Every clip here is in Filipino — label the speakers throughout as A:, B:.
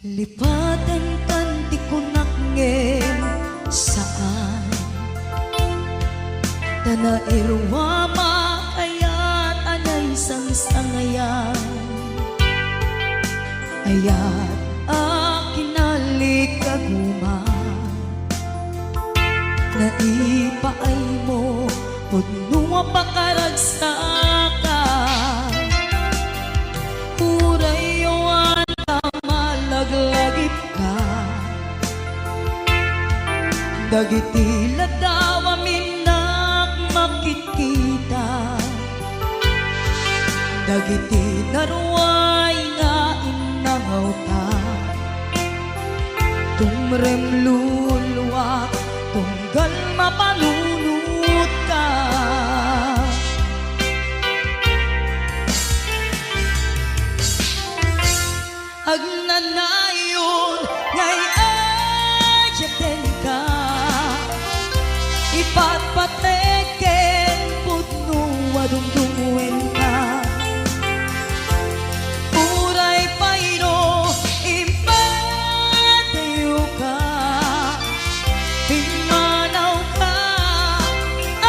A: Lipatan kanti ko nakngem saan Tana irwa makayat anay sang-sangayan Ayat akinalikaguman Na ipaay mo Pudnunga pakaragsakan Urayawan ka malaglagip ka Dagiti ladawa minak makikita Dagiti naruay nga inangaw ta Tumrem luluwak tunggal mapanunut ka Agnanayon ngay ayaten ka Ipatpateken putno adungdungwen ka Uray payno impateyo ka Pimanaw ka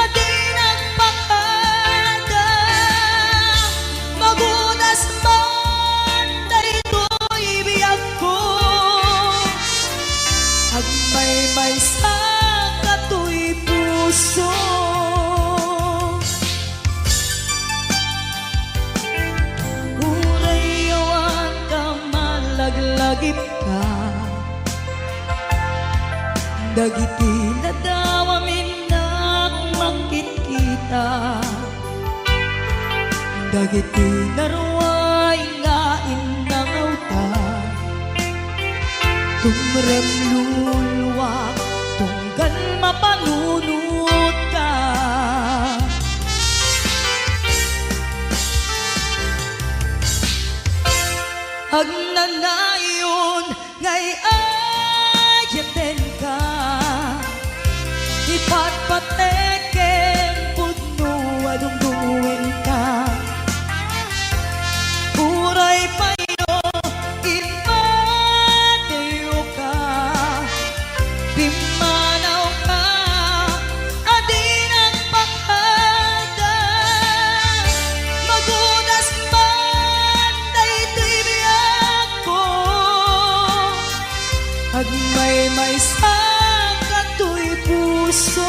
A: adin ang pakada Magudas man daytoy biyag ko Agmay-may sa katoy puso Urayawan ka malaglagip ka Dagiti ladawa minak makikita Dagiti naruay nga inangaw ta Tumrem luluwak tunggal mapanunut ka Agnanayon ngay ayaten ka Ipatpateken pudno adungdungwen ka Uray payno ipateyo ka Pimanaw ka adin ang pakada Magudas man daytoy biyag ko Agmay-may sa katoy puso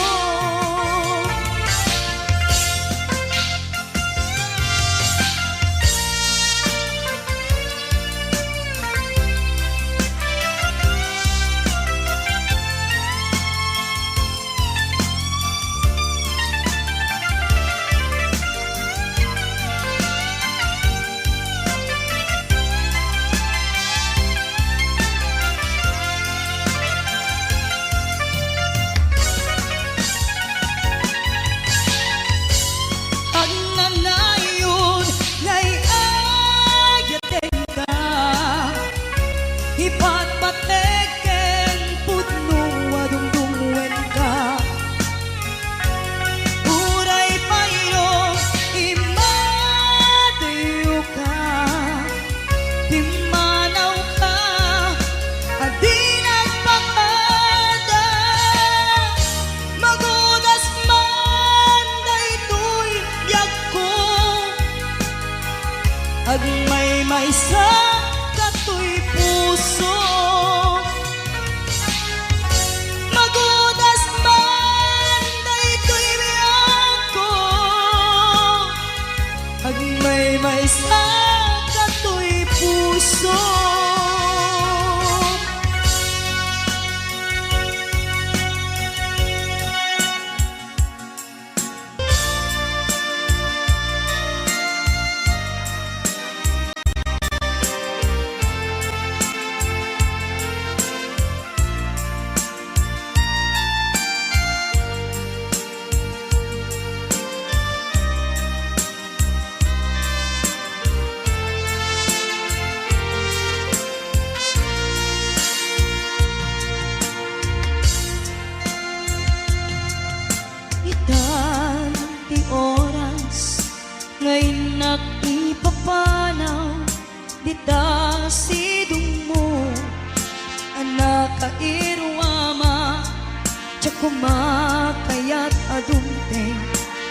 A: kumakayat adunteng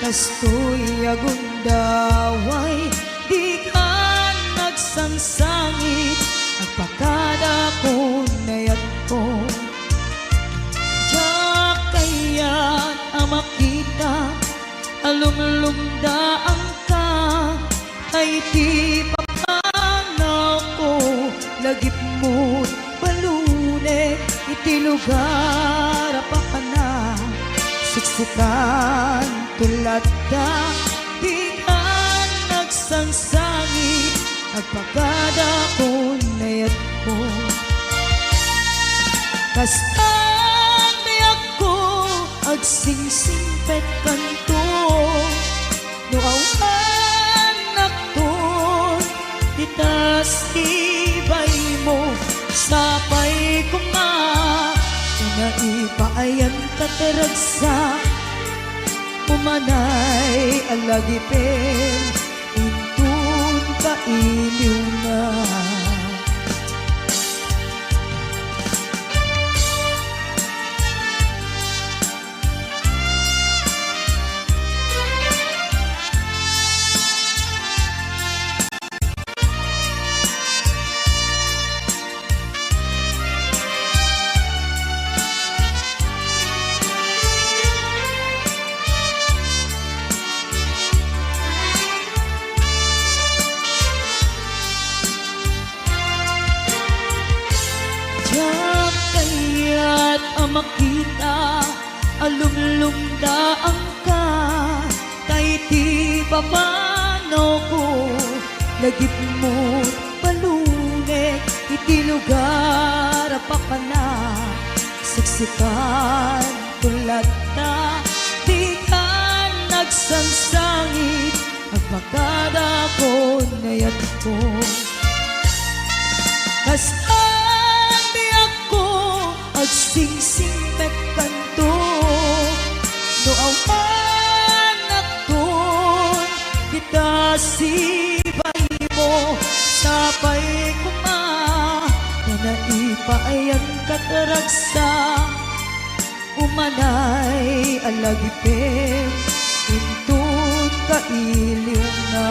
A: kastoy agundaway di ka nagsangsangit agpakada ko nayat ko diyak kayat amakita alumlumdaan ka ay di papanaw ko lagip mo't balune iti lugar pa na siksikan tulad ka di ka nagsangsangit agpagada ko nayat ko kastan mayak ko agsingsingpet kanto no awan nakton itas ibay mo sapay kuma naipayan kateragsa umanay alagipin intun kailiw na makita alumlumdaan ka kay ti papano ko lagip mo palunek iti lugar pa na siksikan tulad na di ka nagsangsangit agpakada ko nayat ko kastan biyak ko agsingsingpet kanto no awan nakton kita sibay mo sapay kuma na naipayan kataragsa umanay alagipin intun kailiw na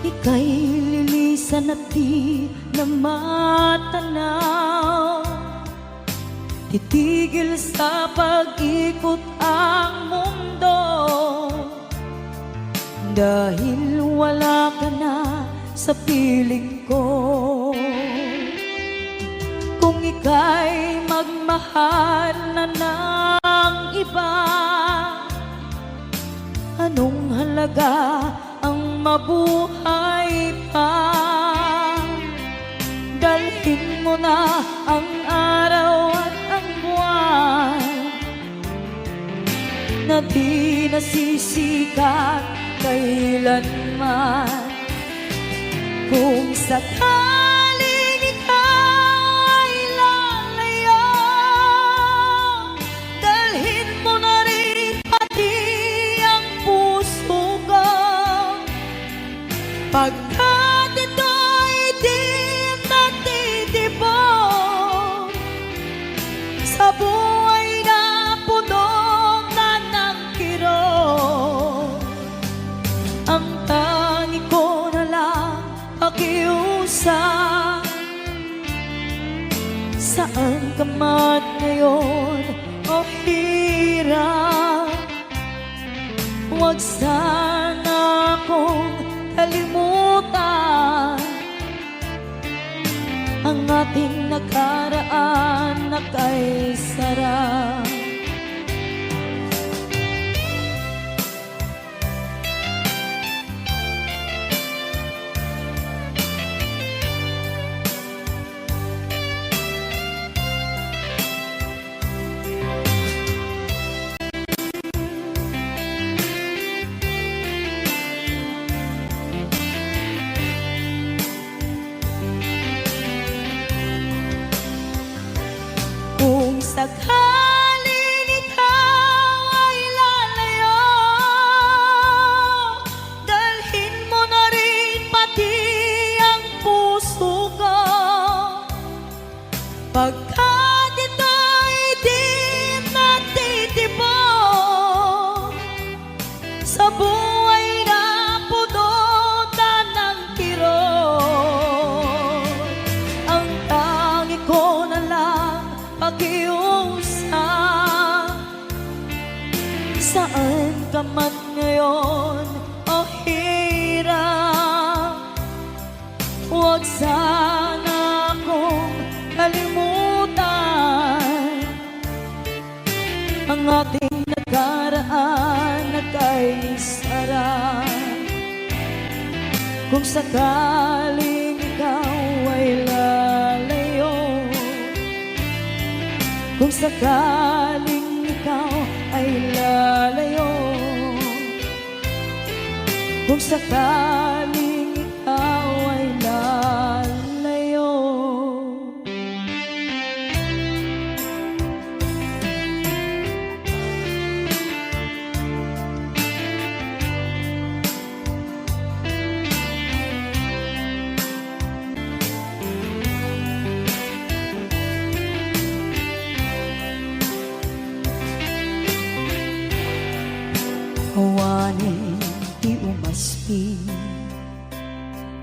A: ika'y lilisan at di na matanaw titigil sa pag-ikot ang mundo dahil wala ka na sa piling ko kung ika'y magmahal na ng iba anong halaga ang mabuhay pa dalhin mo na ang araw at ang buwan na di nasisikat kailanman kung sakaling ikaw ay lalayo dalhin mo na rin pati ang puso ko pagkat ito'y di natitibok sa buhay na punong na ng kirot ang tangi ko na lang pakiusap saan ka man ngayon o hirap huwag sana akong kalimutan ang ating nakaraan na kay sarap. Kung sakaling ikaw ay lalayo, dalhin mo na rin pati ang puso ko. Pagkat ito'y di natitibok sa buhay na punutan ng kirot, ang tangi ko na lang pakiusap. Saan ka man ngayon o hirap, huwag sana akong kalimutan ang ating nakaraan na kay sarap. Kung sakaling ikaw ay lalayo, kung sakaling ikaw ay lalayo, kung sakaling ikaw ay lalayo. Hawanin di umaspi,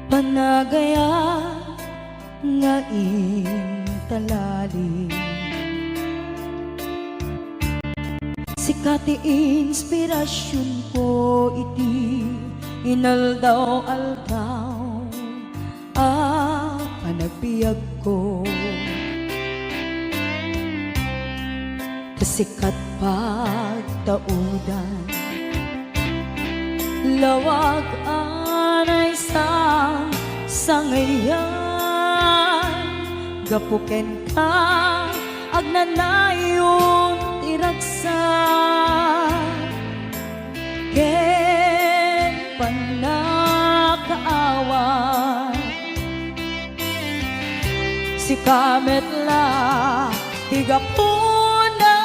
A: panagaya nga intalali. Sikati inspirasyon ko iti inaldaw-aldaw panagbiag ko. Sikat pagtaudan, lawag anay sangayan, gapuken ka agnanayon tiragsan, ken panakaawan si kametla tigapuna.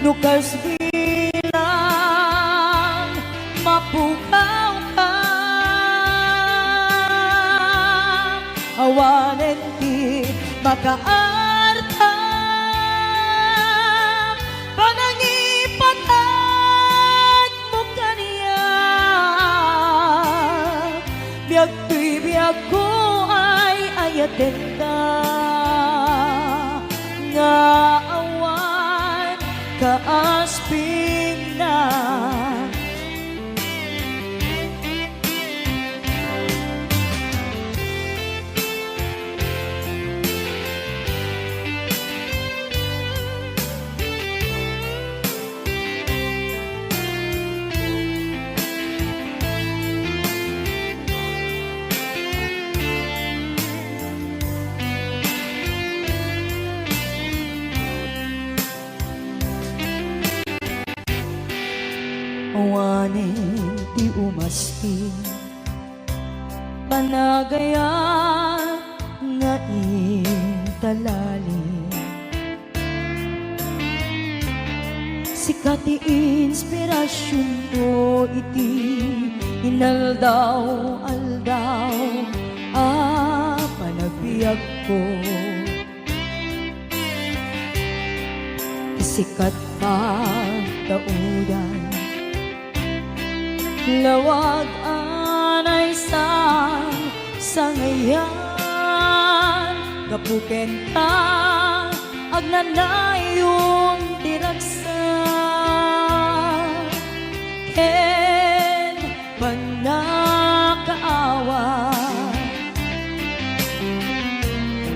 A: Nukas bilang mapukaw ka, awanen ti makaarta, panangipatag mo kaniya. Biag tuy biag ko ay ayaten ka, nga kaasping na. Awanin ti umastin, panagaya nga intalali. Sikat ti inspirasyon ko iti inaldaw-aldaw panagbiag ko. Sikat pagtaudan, lawag anay sangayan, gapuken ka agnanayon tiraksa ken panakaawa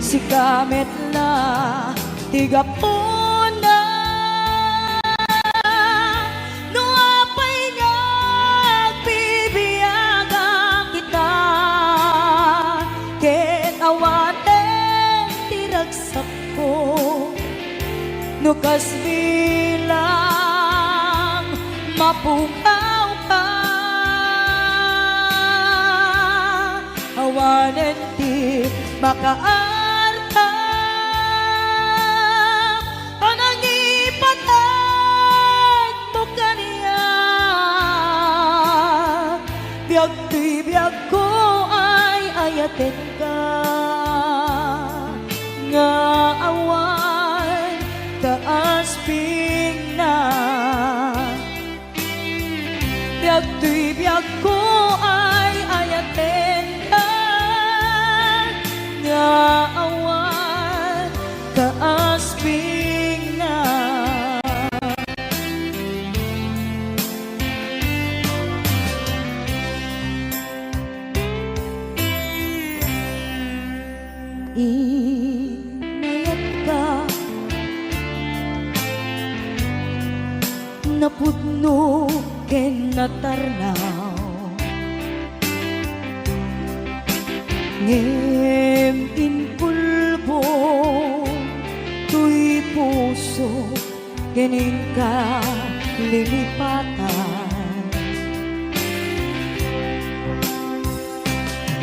A: si kamet la tigapuna no apay nga bibiyaga kita ken awaten tiragsak ko no kasbilang mapukaw ka awanen ti makaarta panangipatag mo kaniya biyag ti biyag ko ay ayaten ka nga awan kaasping na biyag ti biyag ko ay ayaten ka nga awan kaasping na inayat ka napudno ken natarnaw ngem inpulbo tuy puso kening ka lilipatan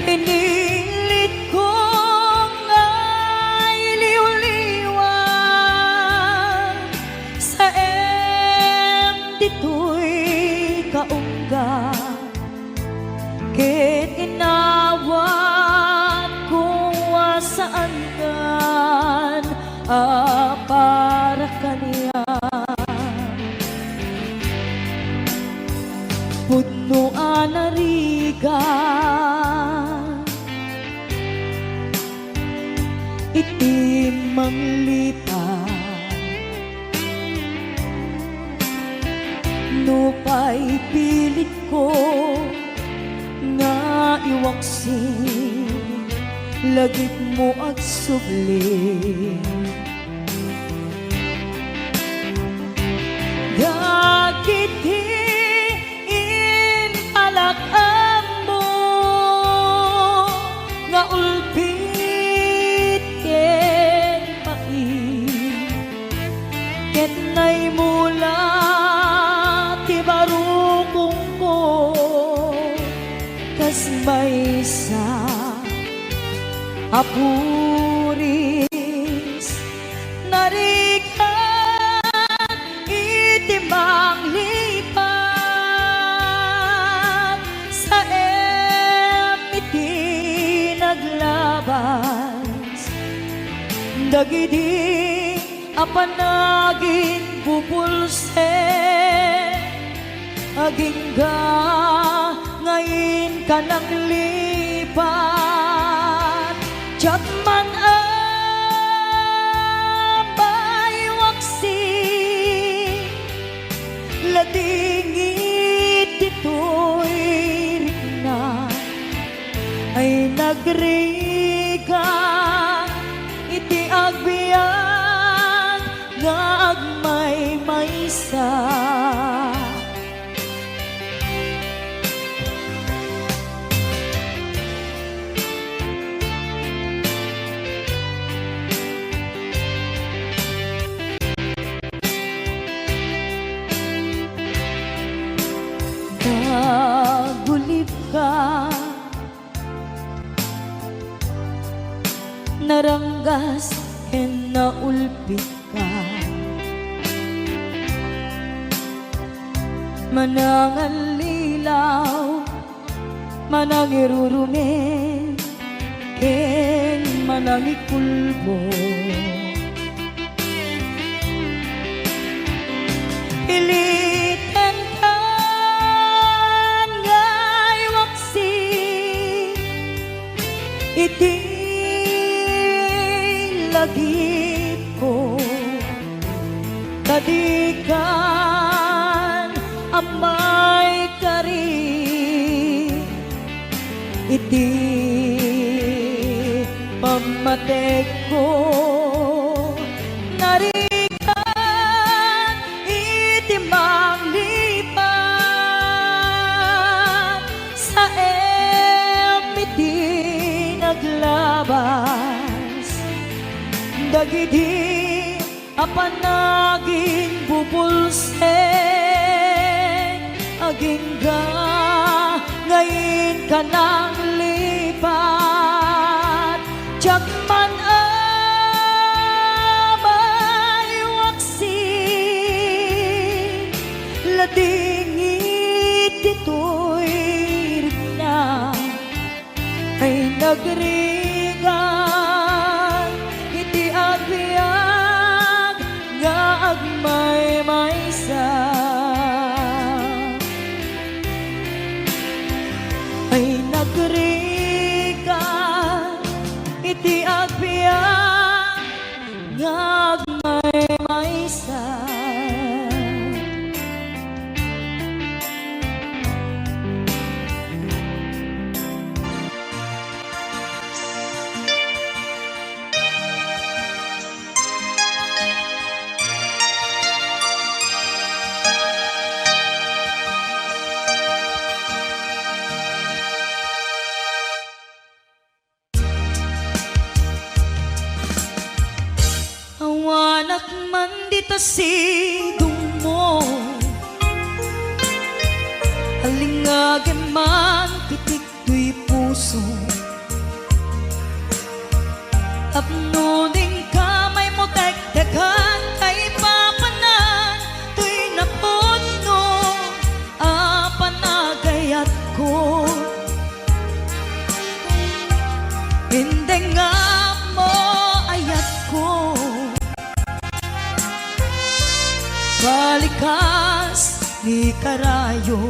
A: pinilit ko ngay liw-liwan sa dito'y kaungga ket inawat kung wasaan kan para kaniya pudno anariga iti manglipat no pa'y pilit ko nga iwaksin lagit mo at subli dagit inalakam mo nga ulpit ken pait ket nay mula barukong ko kas maysa apuris narikat itimang lipat sa iti naglabas dagiti apanagin bubulse aging ka ngayon ka nang lipat tiyat man abay waksi ladingit ito'y rikna ay nagriga iti agbiyan nga agmay maysa nagulip ka naranggas ken naulpit ka manangan lilaw manang irurumen ken manang ikulbo piliten kan ngay waksi iti lagit ko ladikan amay kari iti pamatek ko narikan iti manglipan sa iti naglabas dagiti apanaging bubulseng aging ga ngayon ka nang lipat tiyak man amay waksin ladingit ito'y rigna ay nagrigan iti agbiag nga agmay maysa ay nagrigan iti agbiag nga agmay maysa. Awanak man dita sidong mo alingage man pitik tuy puso tapnuning kamay mo dagdagan kay papanan tuy napuno apanagayat ko hindi nga mo ayat ko balikas ni karayo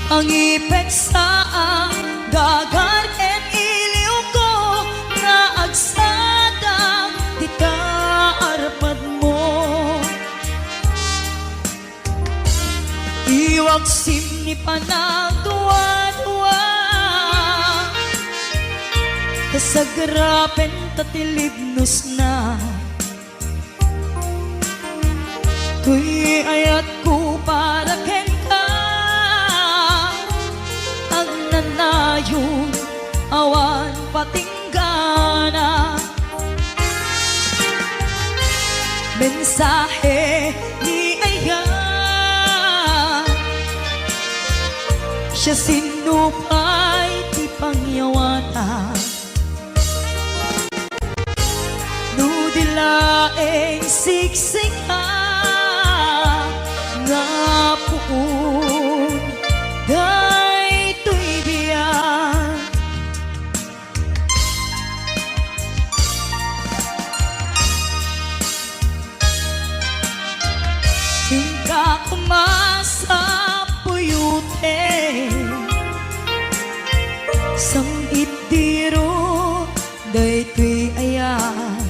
A: ang ipek sa dagar en iliw ko na agsadang di ka arpad mo iwag sim ni panagduwa-duwa kasagrapen tatilibnos na tuy ayat ko para ken ka ang nanayon awan patinggana mensahe ni ayan siya sinupay ti pangyawata nudilaeng siksika nga puun daytoy biyan hingga kumasa puyute samit diro daytoy ayan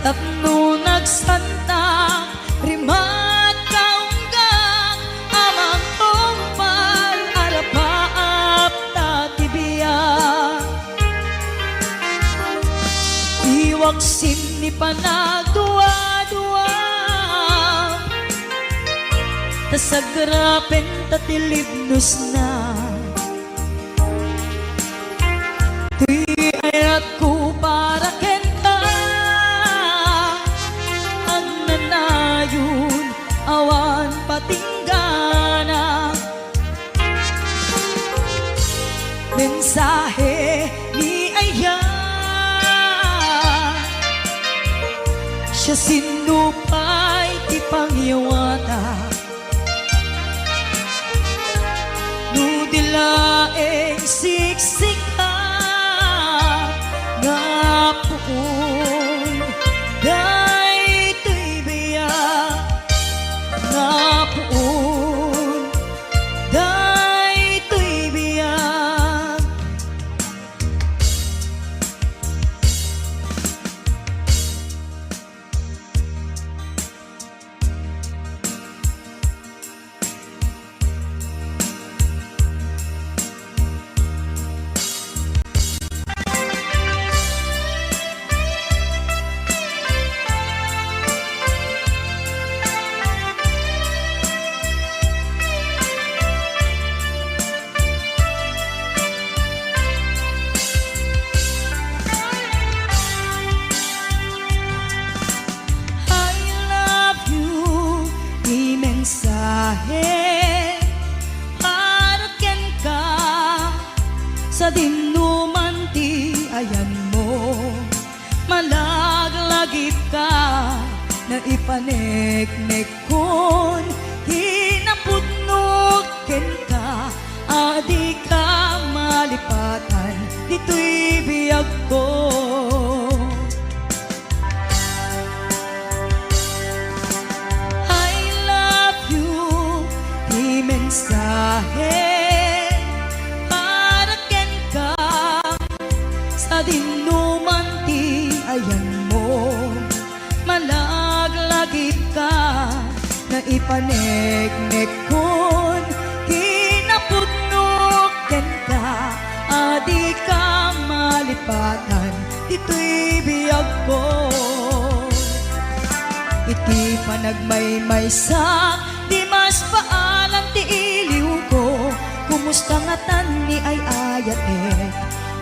A: tapno nagsantang rimat kaunggang amang tungpal arapaap tatibiyang iwag sim ni panagduwa-duwa tasagrapen tatilibnos na tuy ayat ko para ken awan patinggana mensahe ni ayan siya sinupay ti pangyawata nudilaeng siksika nga puon daytoy biyak nga puon daytoy biyak sa dinuman ti ayan mo, malaglagip ka na ipaneknek kon hinapudnog ken ka, adi ka malipatan dito'y biyag ko. I love you, di mensahe para ken ka sa dinuman ti ayan mo, malaglagip ka na ipaneknek kon hinapudnog ken ka, adi ka malipatan dito'y biyag ko. Iti panagmaymaysa di mas paalan ti iliw ko, kumusta nga tan ni ay ayatek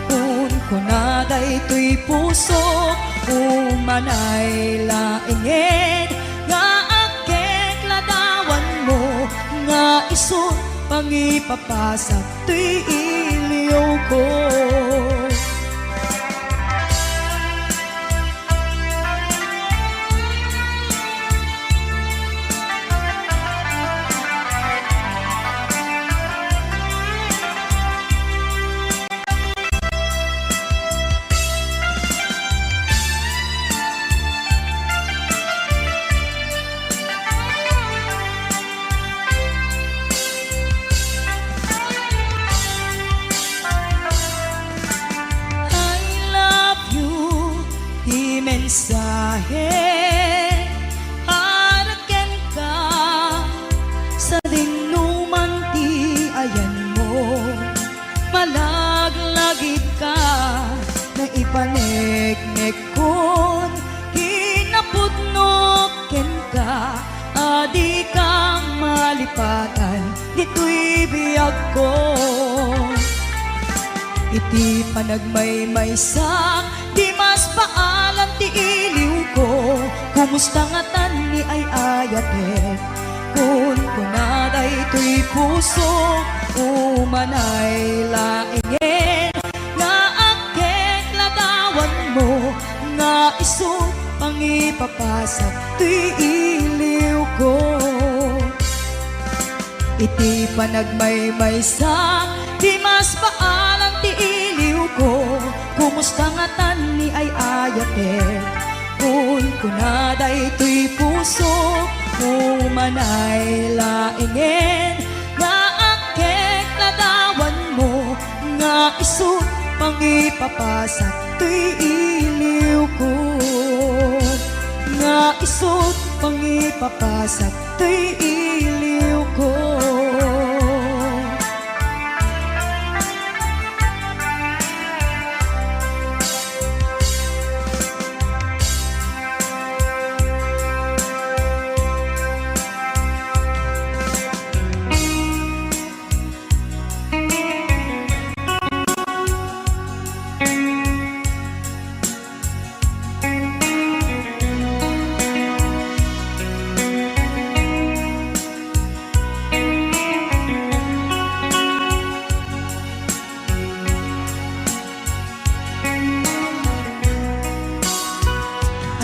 A: kun kunaday to'y puso umanay lainged nga akek ladawan mo, nga isot pangipapasak to'y iliw ko. Mensahe para ken ka sa dinuman ti ayan mo, malaglagip ka na ipaneknek kon hinapudnog ken ka, adi ka malipatan dito'y biyag ko. Iti panagmaymaysa di mas paalan ti iliw ko, kumusta nga tan ni ay ayatek kun kunaday to'y puso umanay lainged nga akek ladawan mo, nga isot pangipapasak to'y iliw ko. Iti panagmaymaysa di mas paalan ti iliw ko, kumusta nga tan ni ay ayatek kun kunaday to'y puso umanay lainged nga akek ladawan mo, nga isut pangipapasak to'y iliw ko, nga isut pangipapasak to'y iliw ko.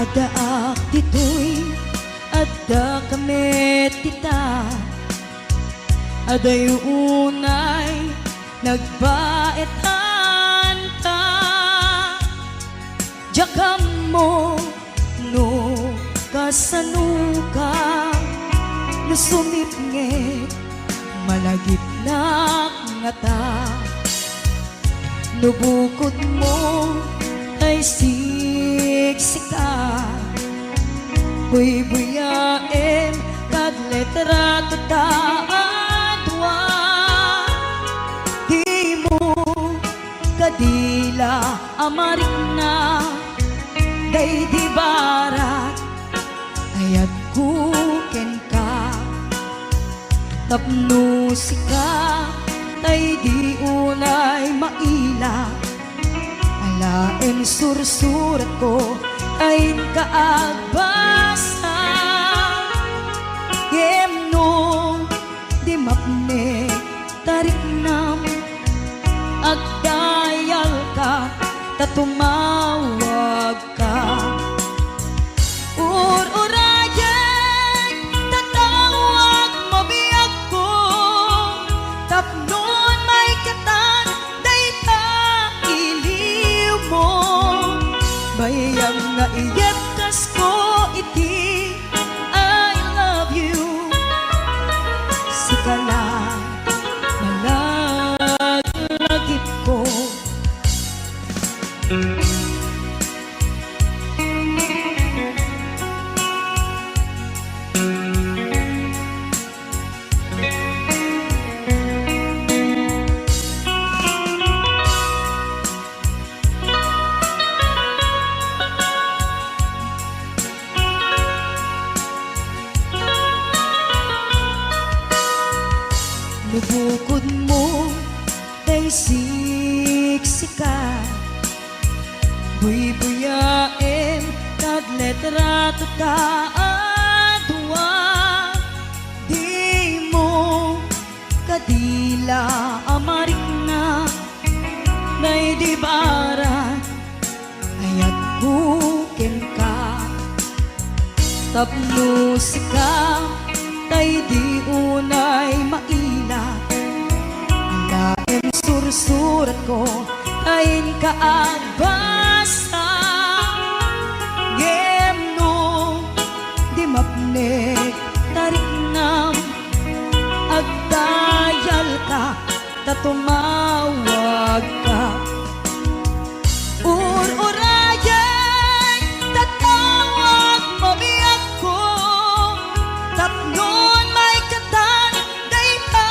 A: Adaak dito'y adda kami tita, aday unay nagbaetan ta, jakam mo no kasanuka no sumipnget malagip na nga ta, no bukod mo ay siksika, buy-buyaem kag letra tataadwa, di mo kadila amarik na day di barat ayat kuken ka, tapno sika tay di unay maila, alaen sursurat ko ay kaagbasa, yemno di mapne tarik nam agda napud mo kay siksika buy-buyaem kad letrato ka adwa di mo kadila amarik na nay di bara ayat buken ka tapno sika tay di unay maila alaem sursurat ko tayin ka agbasa gemno di mapnek tarik nam agdayal ka tatumawag ka ururayan tatawag mo biyak ko tapnon may katan day pa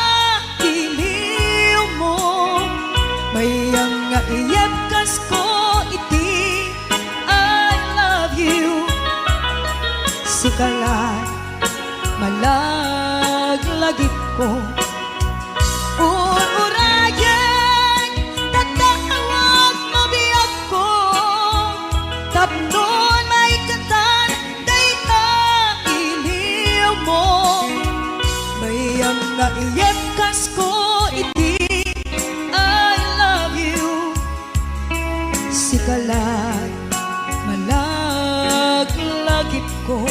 A: iliw mo mayang nga iyabkas ko iti I love you sikalat malaglagip ko ururayan tatawag mo biyak ko tapnon may katan day ka iliw mo mayang nga iyabkas ko iti I love you sikalat malaglagip ko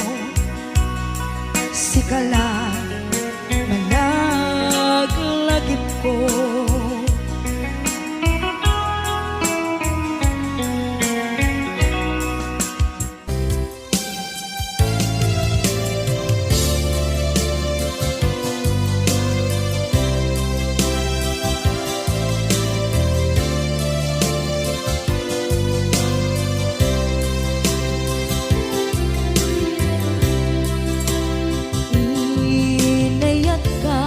A: sikalat malaglagip ko inayat ka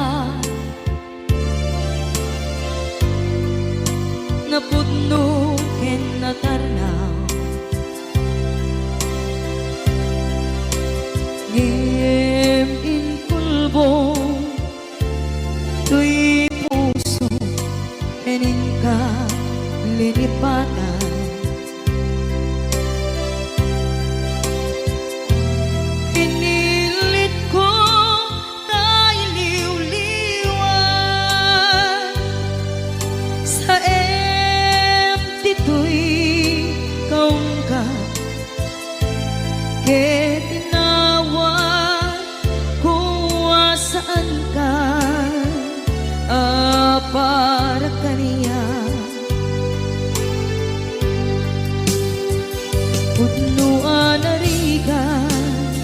A: napudno ken natarnaw ngem in pulbo tuy puso enin ka lilipatan pinilit ko kay liw-liwan sa empty to'y kaungkat ket tinawag kung saan ka para kaniya pudnuan arigan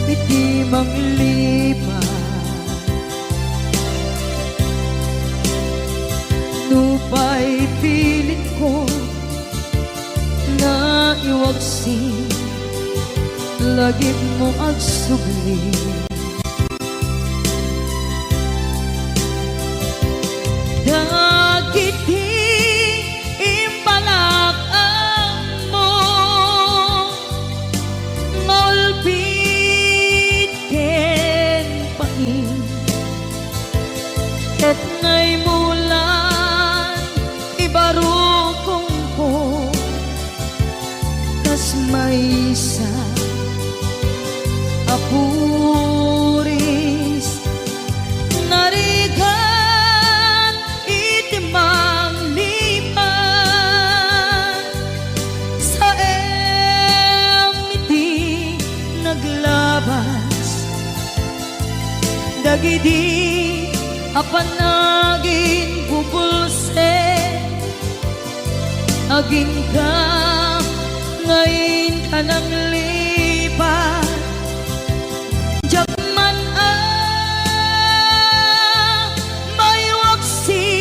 A: piti manglipat nupay pilit ko na iwagsin lagip mo agsubli dagiti imbalak ang mo ngolpit ken pain ket ngay mulan ibarukong ko kas maysa apuris narigan itimang lipan sa emiti naglabas dagidi apanagin bubulse aging ka ngayon ka nang lipat Jakman may waksi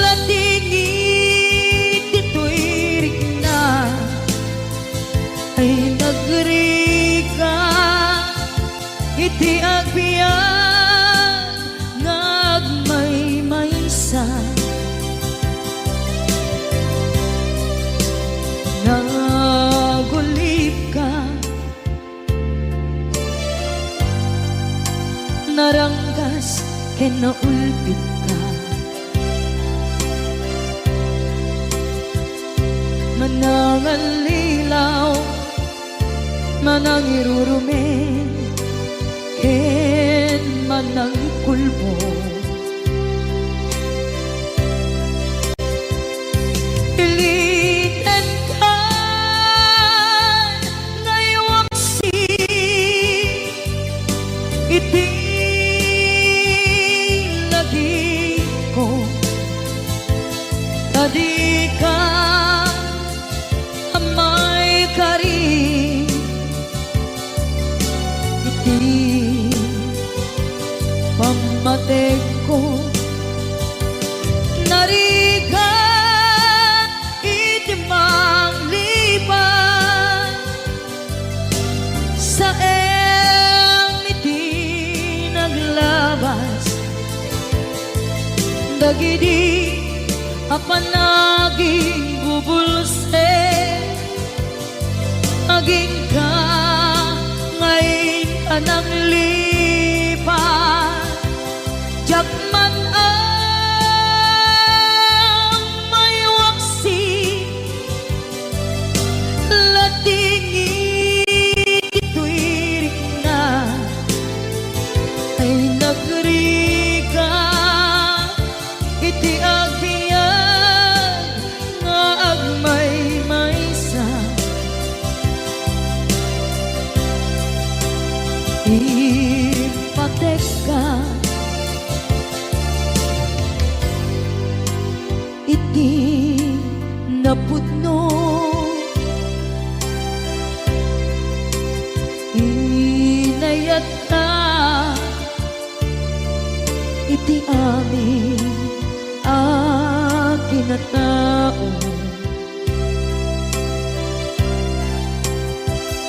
A: latingit dito'y rigna ay nagrika iti agbiyan nagmay-maysa nagulip ka naranggas kinaulpit ka. Manangalilaw, manangirurumen, ken manangkulbo. Ilitan ka ngayon si iti lagi ko tadi ka amay kari iti pamatek ko nariga iti manglipan sa iti naglabas dagidi apan naging bubulse aging ka ngayon anang lipan jakman ang may waksi latingi ito'y na ay nagriga iti agbiyan nga agmay maysa ipatek ka iti napudno inayat ka iti amin akinatao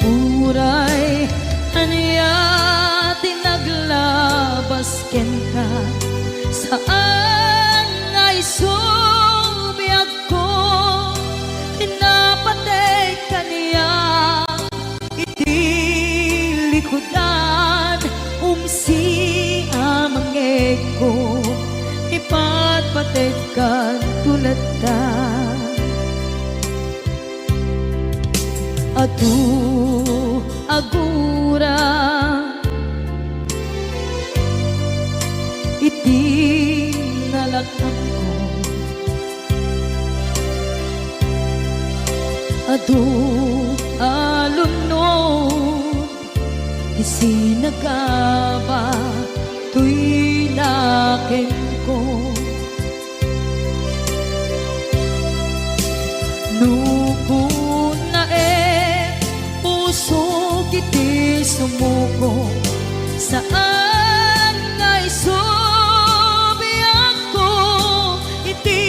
A: uray aniya tinaglabas ken ka saan ngay subiyag ko tinapatay kaniya iti likodan umsi amangeg ko ipatpatay kan tulad ta adu agura iti nalakam ko adu alunod isi nagaba tuy naken ko nukun na puso kiti sumuko saan ngay subiyag ko iti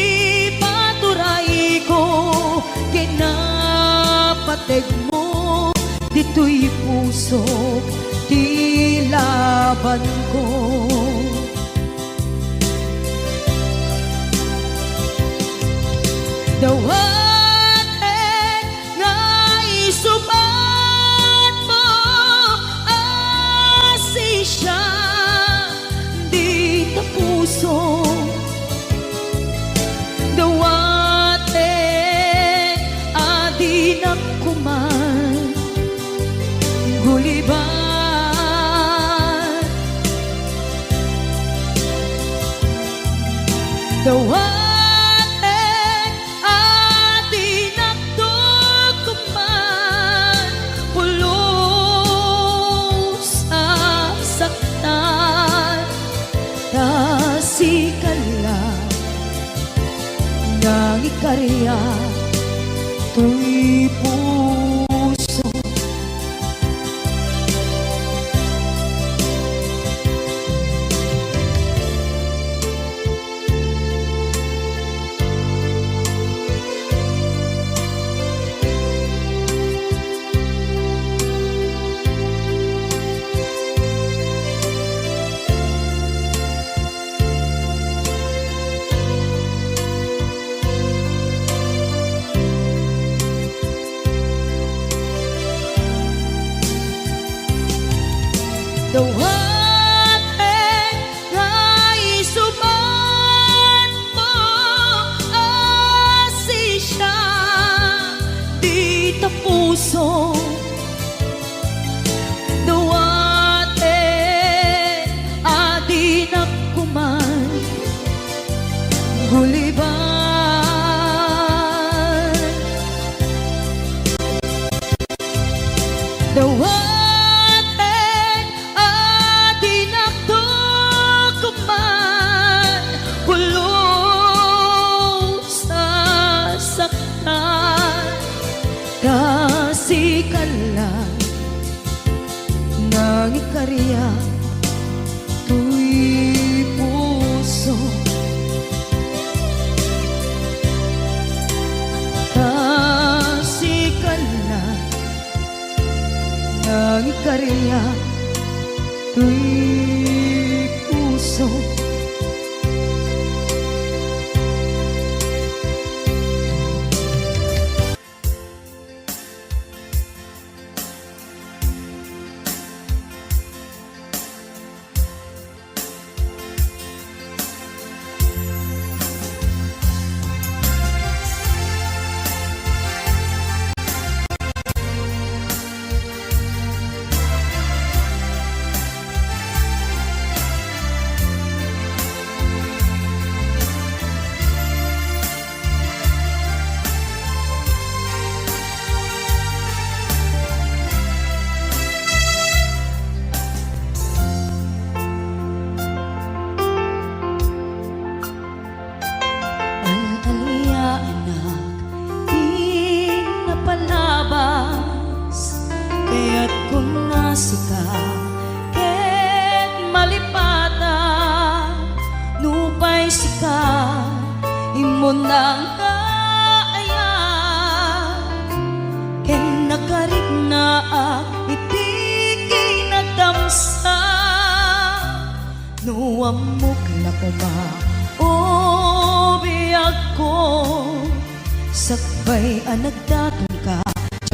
A: paturay ko kinapateg mo dito'y puso di laban ko dawat nga isubat mo asisya di ta puso dawat adi na kuman guliban dawat nang ikarya tuy puso the one ito'y puso. Kaya't kung nasika ket malipata nupay sika imon nang kaaya ken nakarik na iti kinagdamsa nuamok na kuma o biyag ko sakbay anagdatong ka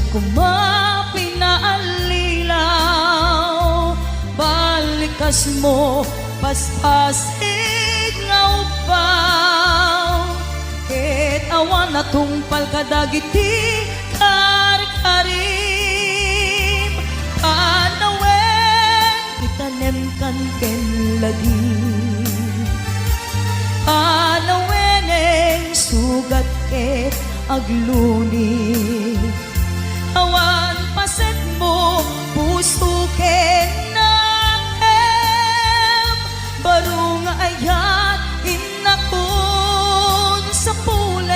A: kumapi na alilaw balikas mo paspasig nga upaw ket awan na tungpal kadagiti karikarim panawen itanem kan ken lagi panaweneng sugat ket agluni awan paset mo puso ken nakem baro nga ayat inakon sa pulen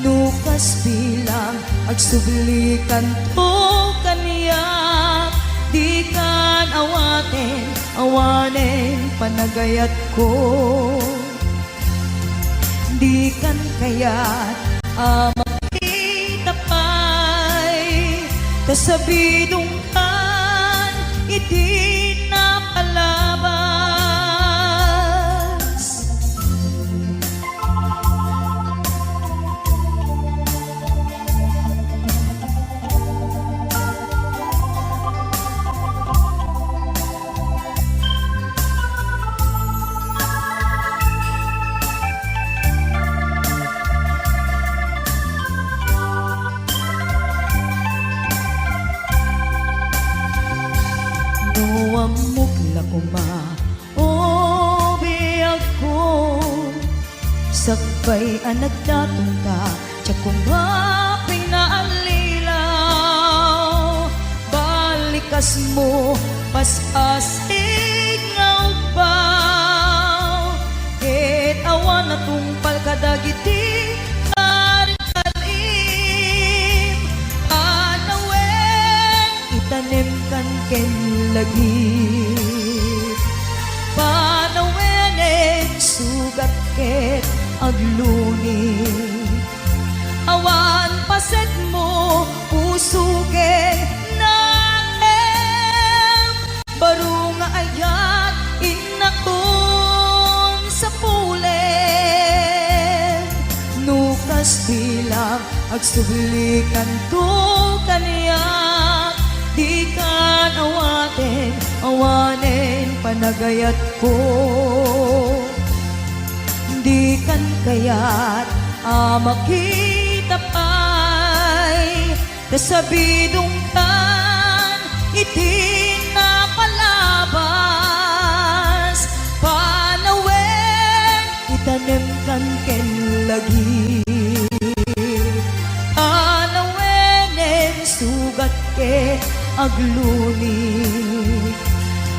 A: nukas bilang agsublikan to kaniya di kan awanen panagayat ko di kan kayat kasabidong kan iti napalabas nuamok na kuma o biyag ko sakbay anagdatong ka tsa kumaping na alilaw balikas mo paspasig nga upaw ket awan na tungpal kadagiti karikalim panawen itanem kan ken lagi panaweneng sugat ket agluni awan paset mo puso ket nakem baro nga ayat inakon sa pulen nukas bilang agsublikan to kaniya di kan awanen panagayat ko di kan kayat makita pa'y kasabidong kan iti napalabas panawen itanem kan ken lagi panawen sugat ket agluni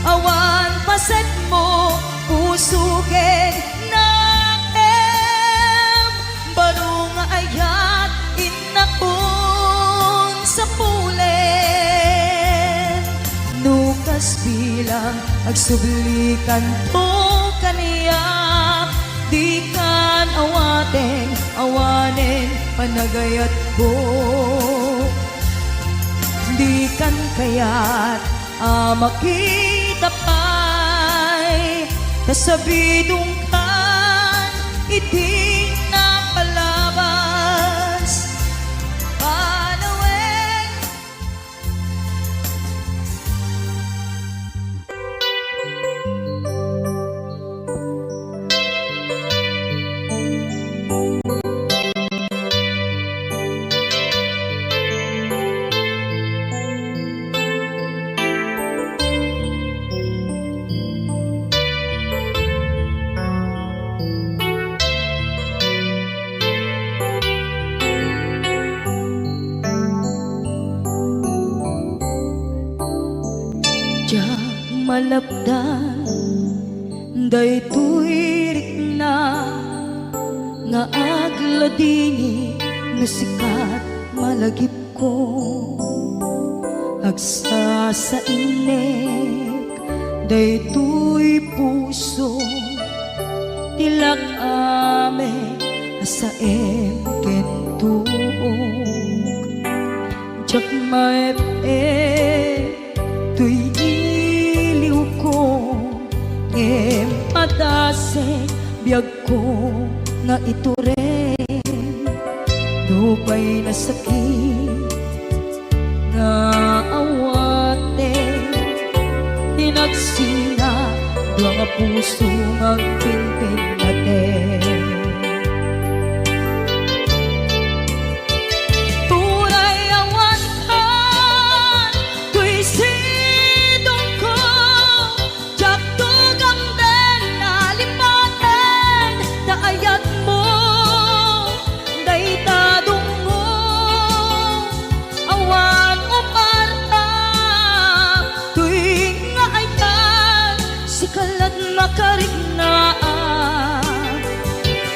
A: awan paset mo puso ket nakem baro nga ayat inakon sa pulen nukas bilang agsublikan to kaniya di kan awanen panagayat ko di kan kayat makita pa'y kasabidong kan iti napalabas panawin. Malapdan daytoy rikna nga agladingi nga sikat malagip ko agsa sa inek daytoy puso tilak ame asaem kentuog jak maep tuy padase biyag ko nga ito rin dupay na sakit nga awate tinagsina dua nga puso magpinpin natin. Makarigna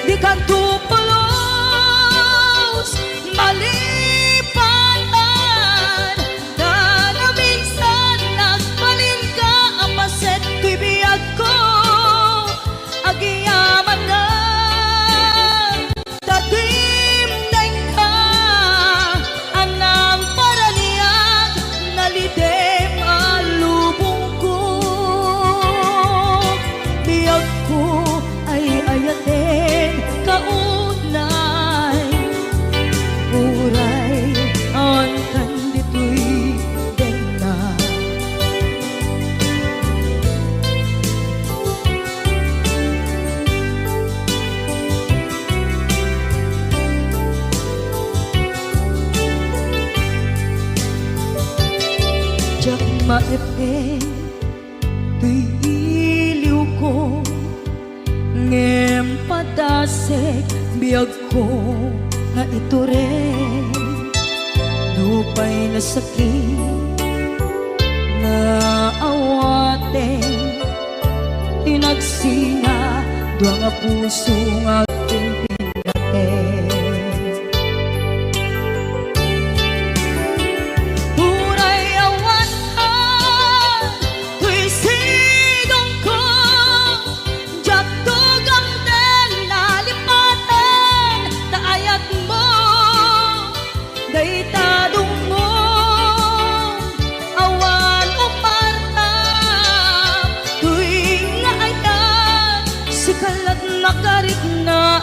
A: di ka tupulos malipatan na na minsan nagbalin ka ang paset tibiyag ko agiyaman na tatim ka anang paraniyak nalidem alubong ko biyag ko ay ayatin kaunay uray ang kandito'y dena jak maepe tuy iliw ko ngem padasek biyag ko nga ito rin dupay na sakit nga awate tinagsina dua nga puso nga pinpinate. Nakarik na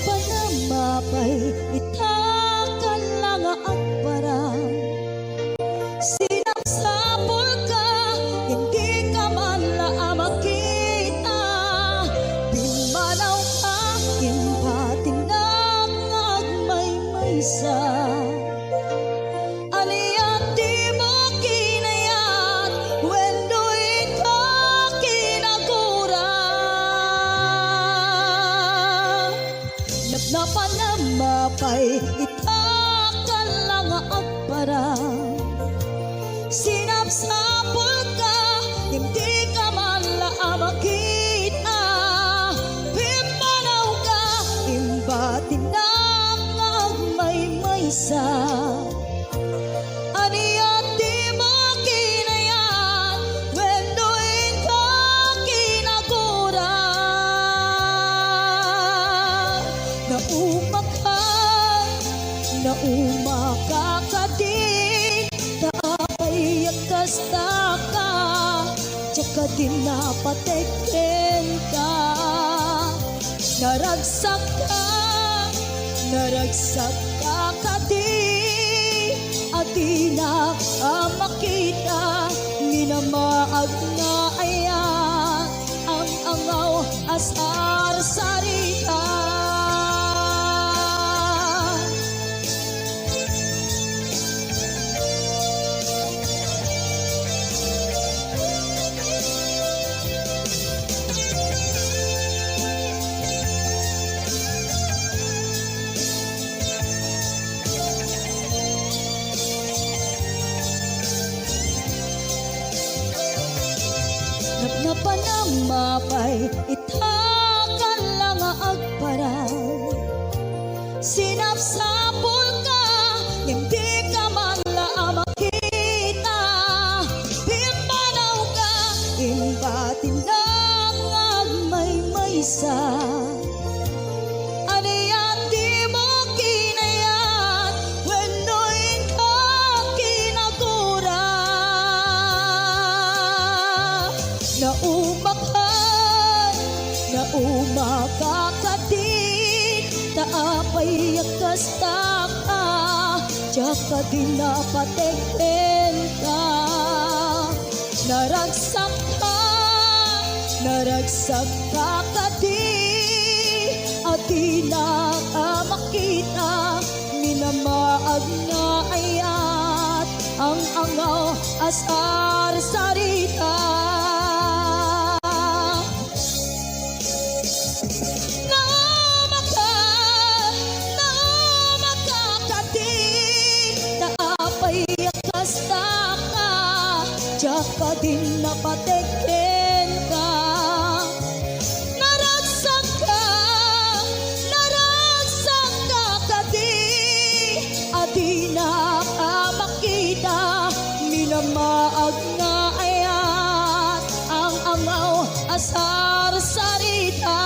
A: panamapay itakan lang ang parang sinapsapol ka, hindi ka man lang makita. Pimanaw ka, imbatin ng agmay-maysa. Aliyan di mo kinayat, wendo ikaw kinagura. Napnapan na mapay, itakan lang ang parang sinapsapol ka, hindi ka man lang makita. Pimanaw ka, imbatin ng agmay-maysa. Aniyan di mo kinayat, wendo ikaw kinagura. Nauma ka din, taapay kasta ka, tsaka din napateken ka. Naragsak ka din, at di na makita. Minamaag na ayan, ang angaw asar sarita. Napnapan ang mapay, itakan lang agparang sinapsapol ka, hindi ka man lang makita. Pimanaw ka, imbatin ng agmay-maysa. Aniyan di mo kinayat, wendo ikaw kinagura. Nauma ka din, taapay kasta ka, tsaka din napateken ka. Naragsak ka din, at di na makita. Minamaag na ayat, ang angaw asar sarita. Tsaka din napateken ka. Naragsak ka din, at di na makita. Minamaag na ayat, ang angaw asar sarita.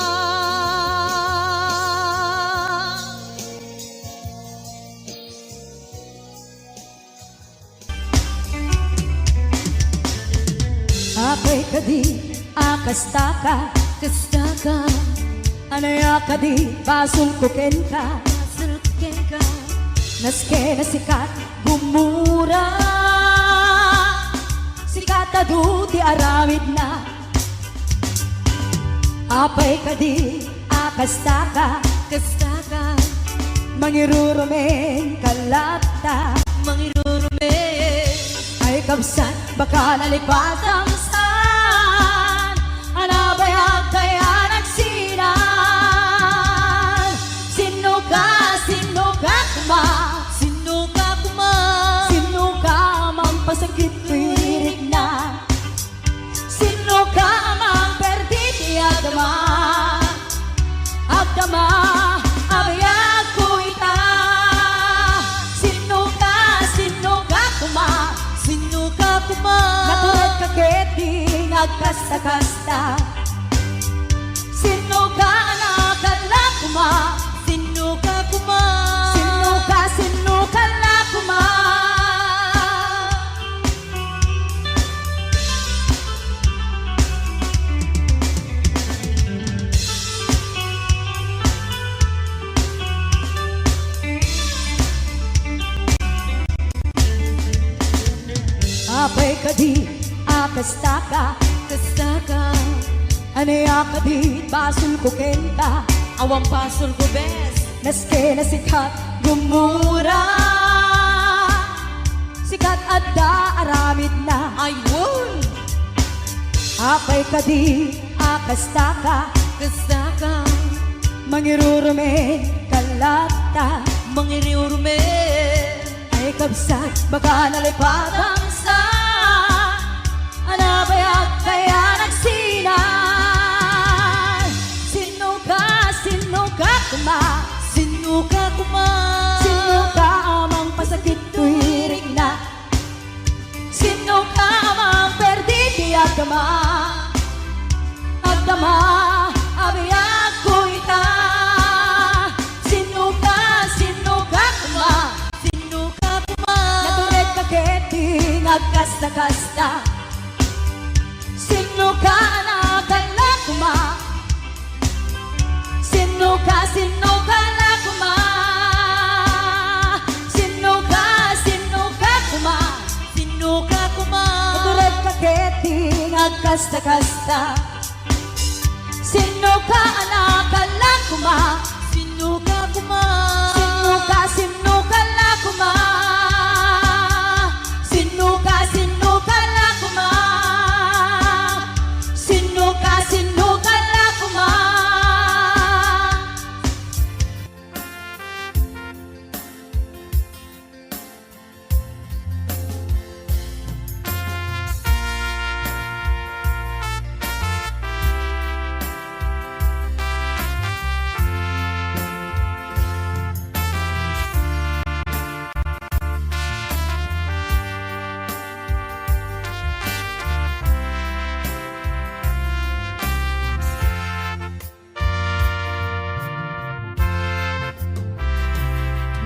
A: Apay ka di, kasta ka, anaya ka di, basulkuken ka, naske na sikat, bumura. Sikat adu di aramid na. Apay ka di, kasta ka, mangirurumen kalata, ay kabsan, baka nalipat ang saan. Anabayag kaya nagsinan. Sino ka kuma, sino ka mampasakit pirit na. Sino ka mang perditi agama, abayag ko ita. Sino ka kuma, naturat kakit kadi akastaka
B: Kastaka
A: Ane akadi basul ko kenta
B: Awang pasol ko bes
A: Naske na sikat gumura Sikat adda aramid na
B: Ayun
A: Apay kadi akastaka
B: Kastaka
A: Mangirurume kalata
B: Mangiriurme
A: Ay kabsat baka nalipatang sa Anabayag kaya nagsinan Sino ka kuma
B: Sino ka kuma
A: Sino ka amang pasakit tuwirig na Sino ka amang perditi agama Agama abiyag ko ita Sino ka kuma
B: Sino ka kuma
A: Naturet ka keting agkasta-kasta Sino ka nakala kuma Sino ka na kuma Sino ka kuma
B: Sino ka kuma
A: Naturet ka keting agkasta-kasta Sino ka nakala kuma
B: Sino ka kuma
A: Sino ka na kuma Sino ka na kuma Sino ka na kuma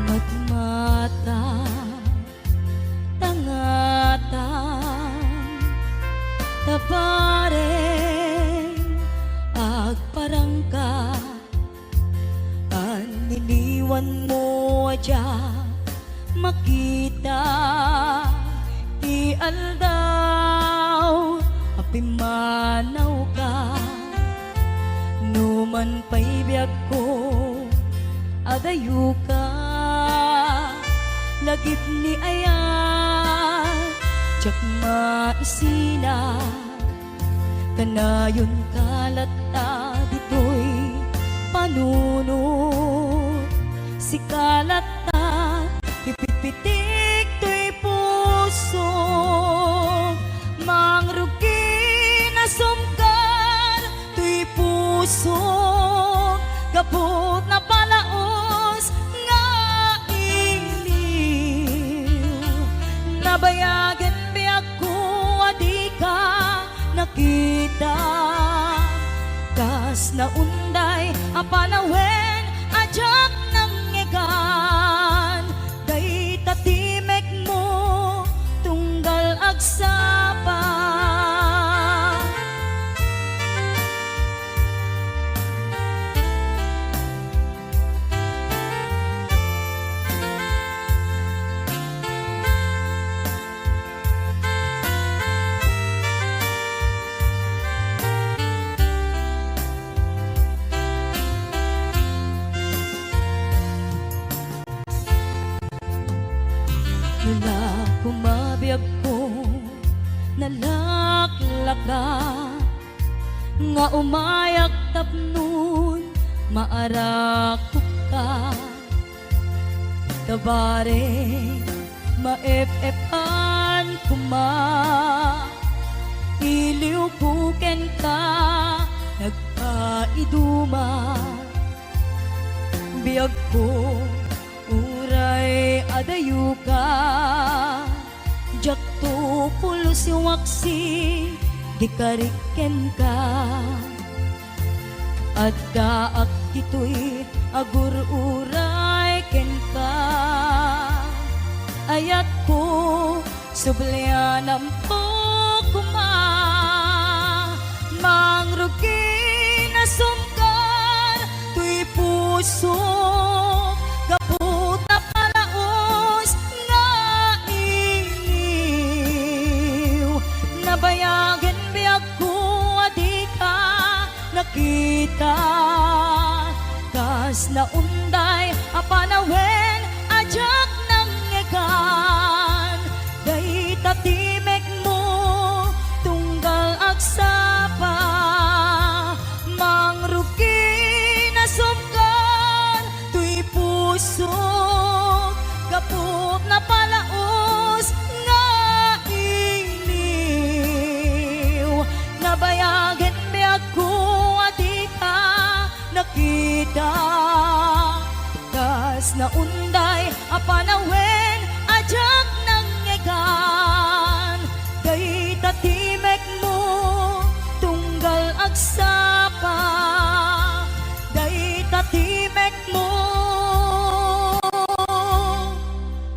A: Magmata, tangata, tapareng, agparangka, aniniwan mo adya, makita, ti aldaw, apimanaw ka, numan pa'y biyag ko, adayu ka lagip ni ayan tsak maisina kanayon kalata dito'y panunod si kalata pipitik to'y puso mangrugi na sumkar to'y puso kaput na palaos nga iliw nabayagan biyak ko adi ka nakita kas na unday apanawen ajak ng ngegan day tatimek mo tunggal agsapa Mula kumabiyag ko nalaklaka nga umayak tapnon maarakok ka tabare maep-epan kuma iliw kuken ka nagpaiduma biyag ko uray adayu ka jakto pulo si waksi gikariken ka at daak ito'y agur uray ken ka ayat ko sublianam po kuma mangrugi na sumkar tuy puso kaput na palaos nga iliw kita. Kas na unday apanawen ajak ng ngegan. Day tatimek mo tunggal agsapa. Mangrugi na sumgan tuy puso. Gapot na palaos nga iniw. Nabayagan biyag ko adi ka nakita. Kas na unday apanawen ajak ng ngegan. Day tatimek mo tunggal agsapa. Day tatimek mo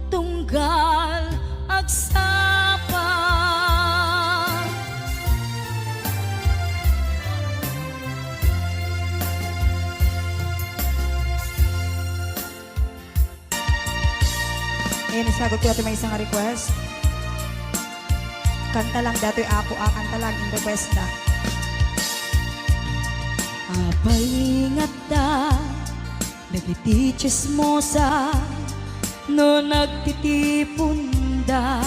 A: tunggal agsapa.
C: Nasagot ko ito may isang request. Kanta lang dato'y ako, kanta lang in request na.
A: Apay ingat da, nagiti chismosa, no nagtitipon da.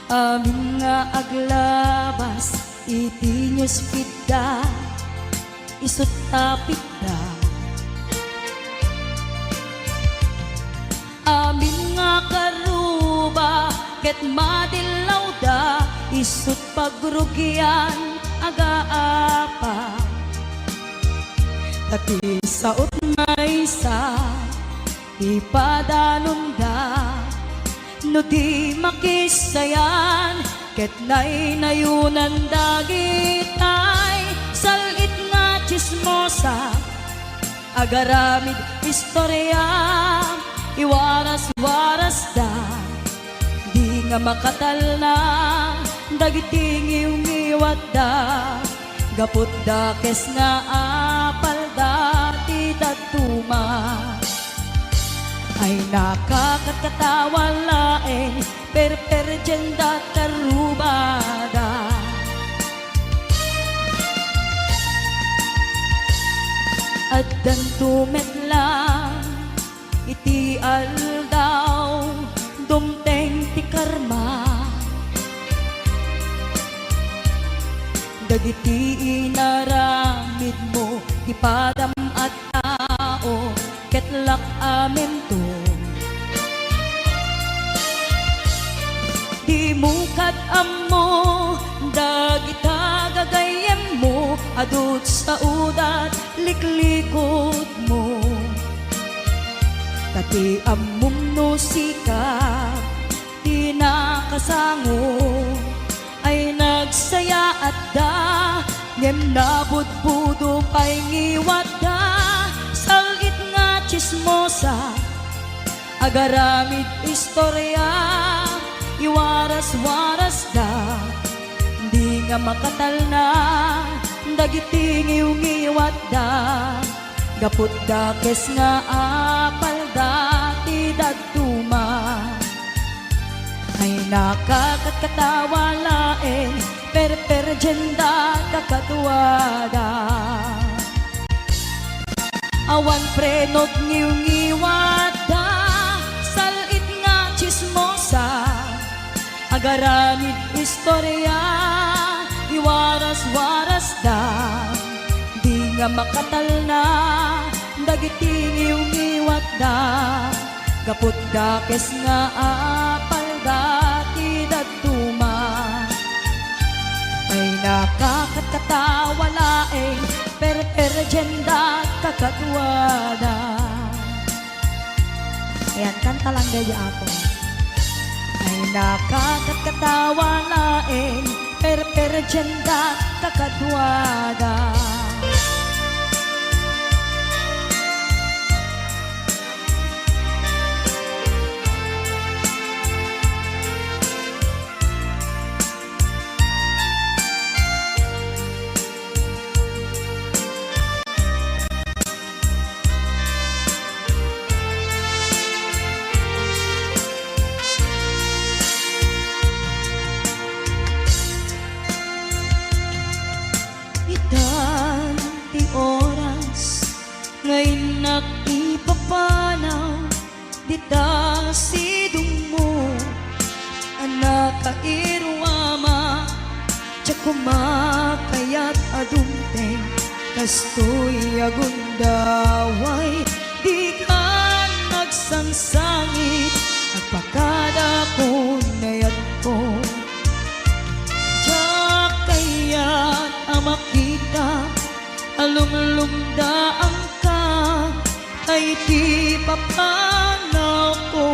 A: Amin nga aglabas, iti news feed da, isut tapit da. Amin nga karuba, ket madilaw da, isut pagrugyan, aga-apa. Tati saot nga isa, ipadanon da, no di makisayan, ket naynayunan dagitay, salit nga chismosa, agaramid istorya, iwaras-waras da, di nga makatal na, dagiting iungiwat da, gapot da kes nga apal da, ti datuma. Ay nakakatawa laeng, perperjenda karubada. At dan tumet lang, iti aldaw, dumteng ti karma. Dagiti inaramid mo, ipadam at tao, ketlak amin to. Di mo kadam mo, dagita gagayem mo, adut sa udat, liklikot mo. Tati amum no sikap, di nakasango, ay nagsaya at da, ngem nabudbudo pa'y ngiwat da, salit nga chismosa, agaramid istorya, iwaras-waras da, di nga makatal na, dagiting iungiwat da, gapot da kes nga apal da, ti dagtuma. Ay nakakatawa laeng, perperjenda kakatuwada. Awan prenot ngiw-ngiwada, salit nga chismosa, agaramid istorya, iwaras-waras da, di nga makatal na, dagiting iungiwat da, gapot da kes nga apal dati datuma. Ay nakakatawa laeng, perperjenda kakatuwada.
C: Ayan, kanta lang dahil ako.
A: Ay nakakatawa laeng, perperjenda kakatuwada. Kay nakipapanaw dita sidong mo anak kairwama tsa kumakayat adunteng kastoy agundaway di ka nagsangsangit at pakada ko nayat ko tsa kayat amakita alumlumdaan ka ay di papanaw ko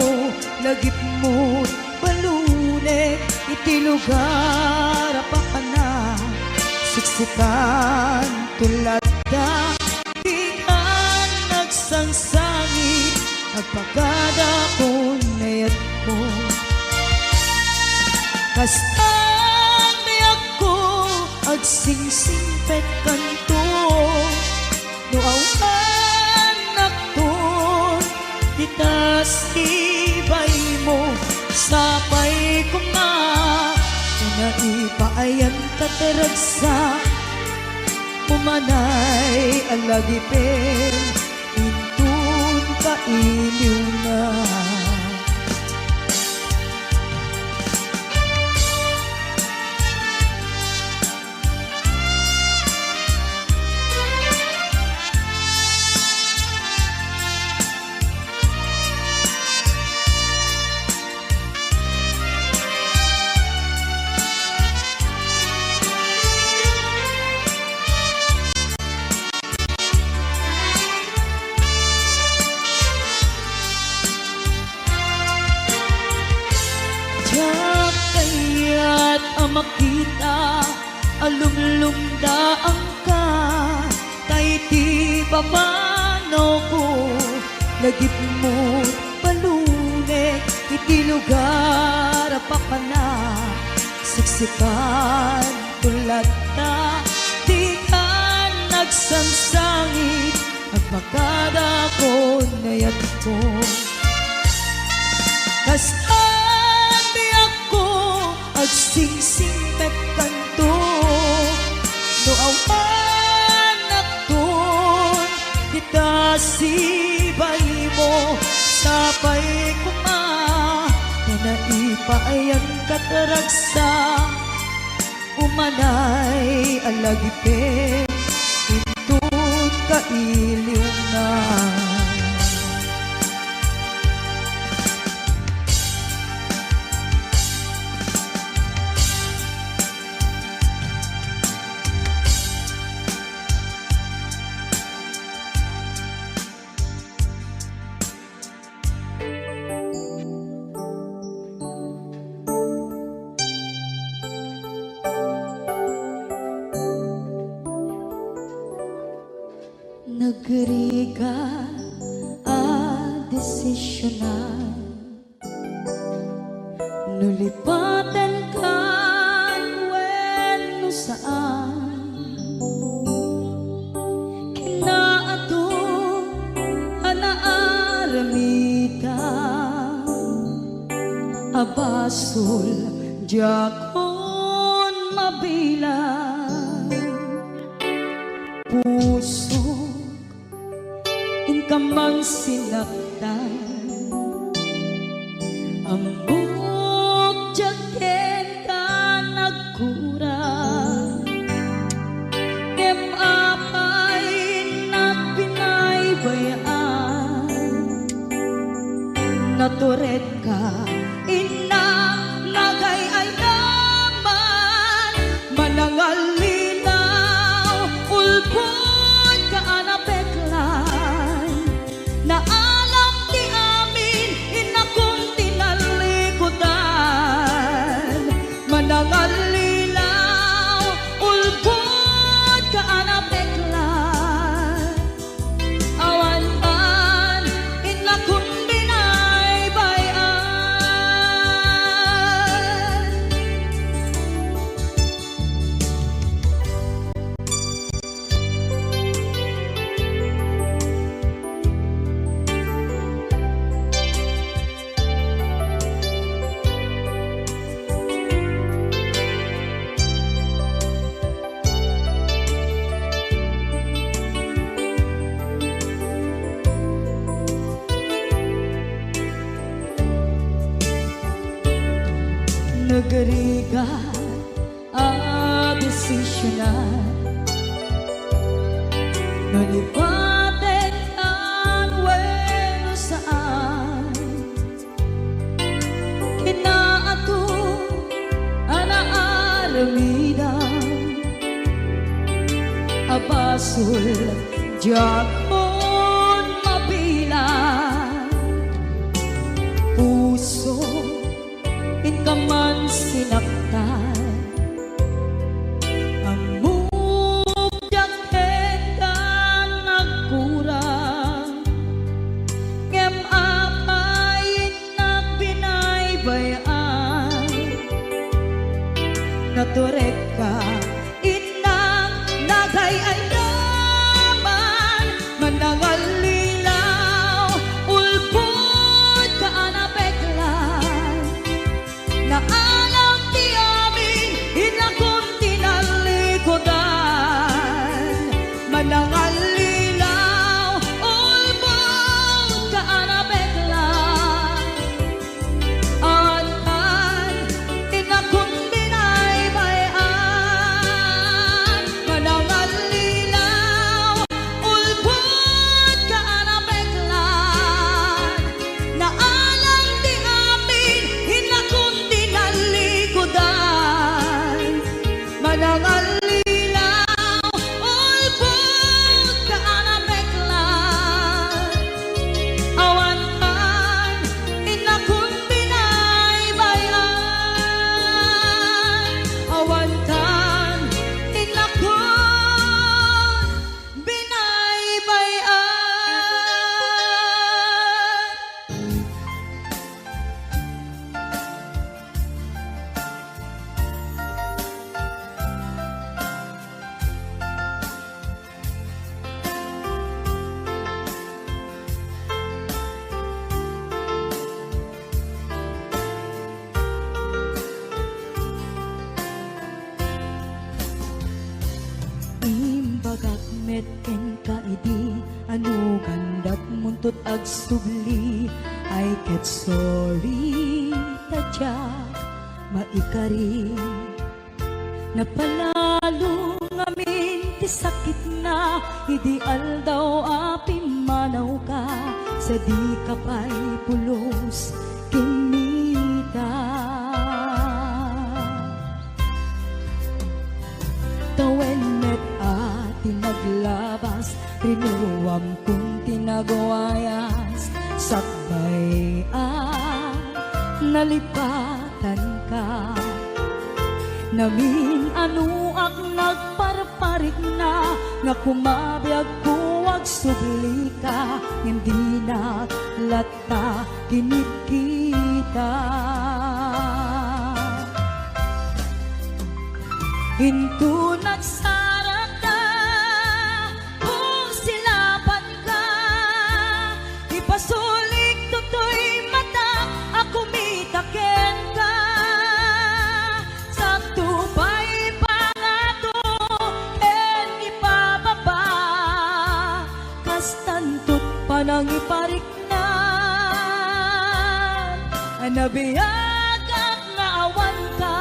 A: lagip mo balunek iti lugar pa ka na siksikan tulad da di ka nagsangsangit agpagada ko nayat ko kastan nayak ko agsingsing pet kanto no awan nakton ditas ibay mo sapay ko nga naipayan kataragsa umanay alagipin intun kailiw na kaya't makita alumlumdaan ka tay di papanaw ko lagip mo palunek iti lugar pa ka na siksikan tulad na di ka nagsangsangit at makada ko nayat ko kastan biyak ko agsingsing pet kanto no awan nakton dita sibay mo sapay kuma na naipaayan kataragsa umanay alagipin intun kailiw na nagriga a desisyonan nulipatan kan wenno saan kinaato anaaramita abasol jakon mabilang puso kamang sinaktan ang buhok jaket ka nagkurang kem apay na pinaybayaan naturet ka ina nagay-ay naman manangalinaw ulpot ka anapeklan na alam di amin inakong tinalikutan manangalilaw ulpot ka anapeklan awan man inakong binaybayan nagarigat desisyonan nalipatin ang weno saan kinaato anaaramidan abasul jakmon mabilang puso inkaman sinaktan ang mugdak hendang nagkurang ngem apayin nagbinaybayan naturek ka inang nagay ay naman manangalilaw ulpod ka anapeklan na alam ti amin inakong tinalikodan manangalilaw ulpod ka anapeklan antan inakong binaybayan manangalilaw ulpod ka anapeklan na alam ti amin inakong tinalikodan manangalilaw ulpod ka anapeklan awantan inakong binaybayan awantan inakong binaybayan. Imbagak metken kaidi anu gandat muntot ag subli I get sorry tadya maikari napalalo ngamin ti sakit na ideal daw api manaw ka sa di kapay pulos kinita tawenet at tinaglabas rinuwam kung tinagwayas sakbay nalipatan ka namin anuak nagparparik na nga kumabiyag kuwag subli ka hindi na lata kinikita Hinto nagsarap na kung silapan ka ipasulik tutoy mata ako mitaken ka sa tupay pangato en ipababa kastantot panang iparik na anabiyag at naawan ka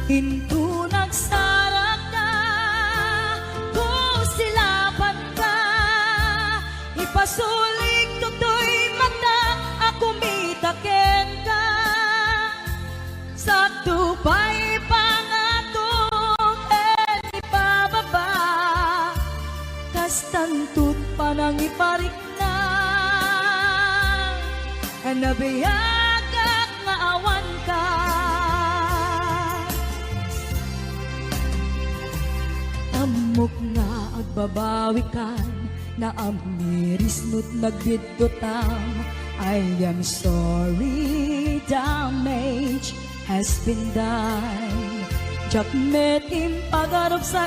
A: Hinto nagsarap na kung silapan ka ipasulik tutoy mata ako mitaken ka sa tupay pangatong en ipababa kastantut panang iparik na anabiyag at naawan ka amok nga agbabawi kan na amiris nut nagbiddotam I am sorry damage has been done. Jakmet impagarop sa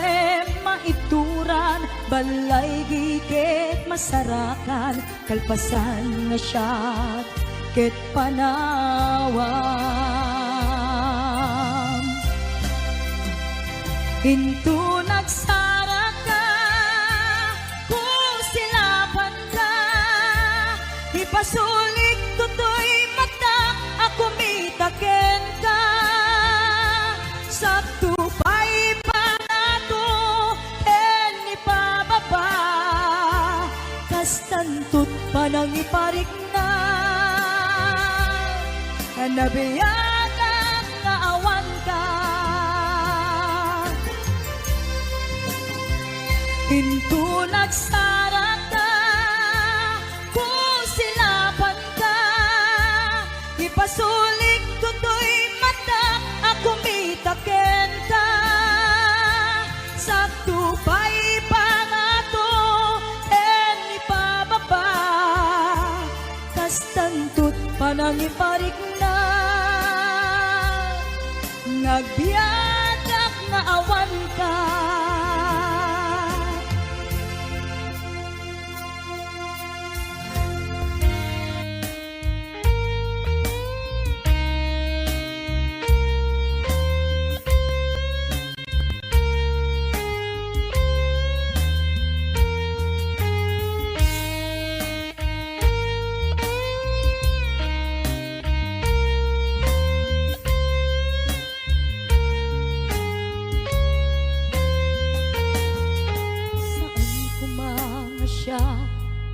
A: maituran, balay gigit masarakan, kalpasan nga siyat ket panawam. Hinto nagsara ka, kung silapan ka, ipasulik tutoy mata, ako mitaken ka. Sakto pa'y panato, ken ipababa, kastantut pa nang iparik na, nabiyagan nga awan ka. Hinto nagsara ka, kung silapan ka, ipasulik tutoy mata, ako mitaken ka. Sakto pa'y pangato, en ipababa, kastantut pa nang iparik na, ngagbiyadak nga awan ka.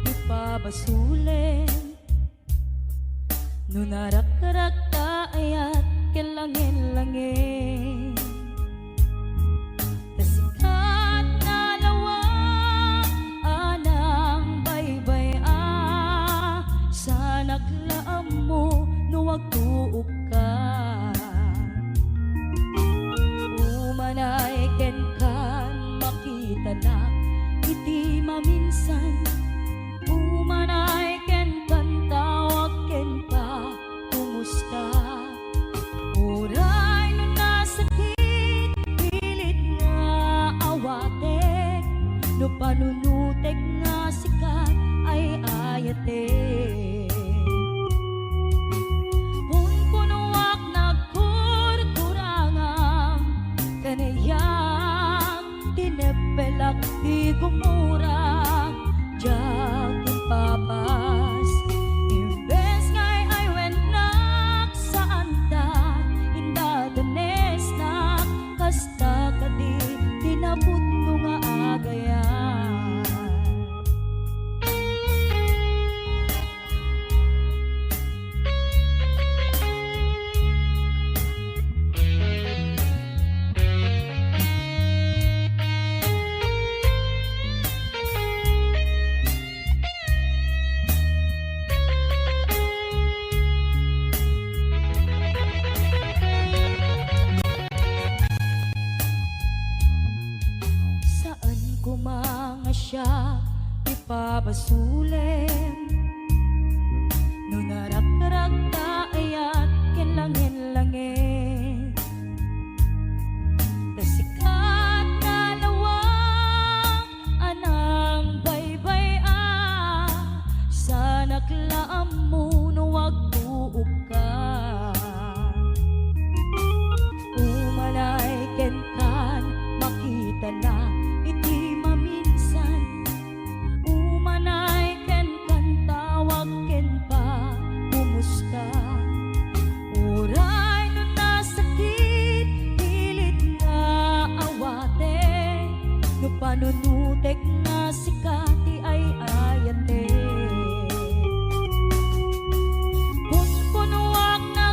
A: Ipabasulen nunarak-rak ta ayat kelangin-langin, kasikat na lawa anang baybay sa naglaam mo nuwag tuog ka. Umanay ken kan makita na iti maminsan, umanay ken kan tawag ken pa kumusta. Uray no nasakit pilit nga awatek, no panunutek nga sikat ay ayatek. Kung kunuwak nagkurkurangang kanayang tinepelak di gumurang jag papas, imbes ngay ay wenak saan ta indadanes na kasta kadi tinaput mo nga agayan. Mga siya ipabasulen nunarak-rak ta ayat kenlangin-langin, kasikat na lawak anang baybay sa naglaam mo nuwag tuog ka. Umanay ken kan makita na iti maminsan, umanay ken kan tawag ken pa kumusta. Uray no nasakit pilit nga awate, no panunutek nga sikati ay ayate. Kung punuwak na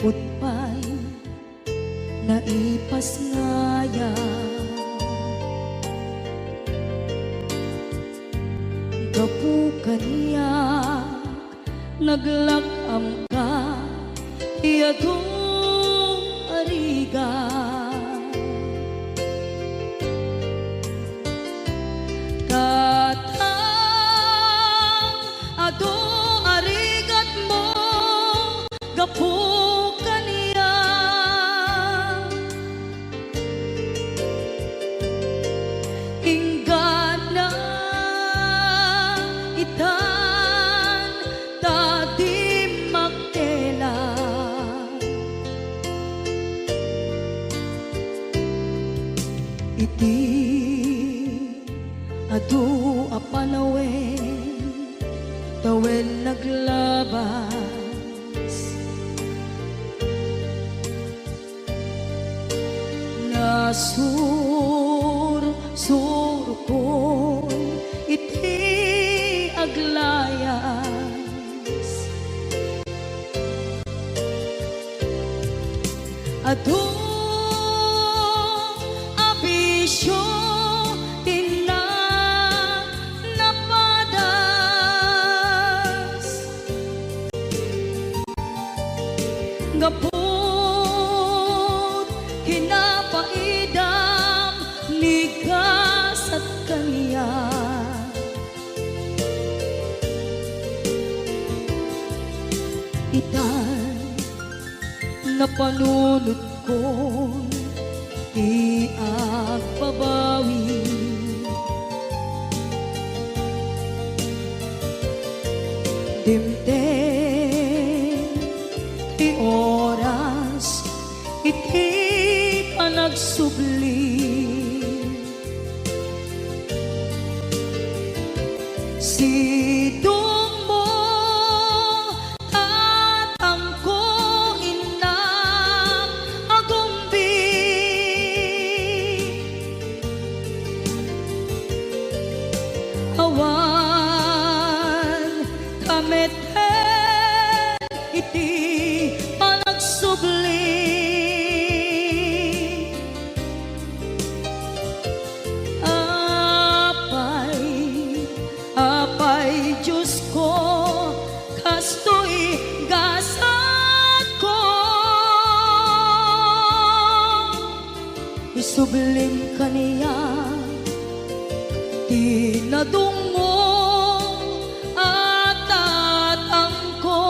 A: lungkot pa'y naipas ngaya. Gapu kaniya naglakam ka iyadong ariga. Katang ado arigat mo gapu kaniya. Ingana itan tadi magtela. Iti adu apanawen tawel naglabas. Nasur ko iti aglayas. Adu abisyo tina napadas. Gapot kinapaidam nigas at kaniya. Itan napanunod ko di agbabawi. Dimdem ti oras iti panagsubli. Sidong mo tatangko inang agumbi. Awan kameten iti panagsubli. Apay Diyos ko kastoy gasat ko. Isublim kaniya tinadungo at tatangko.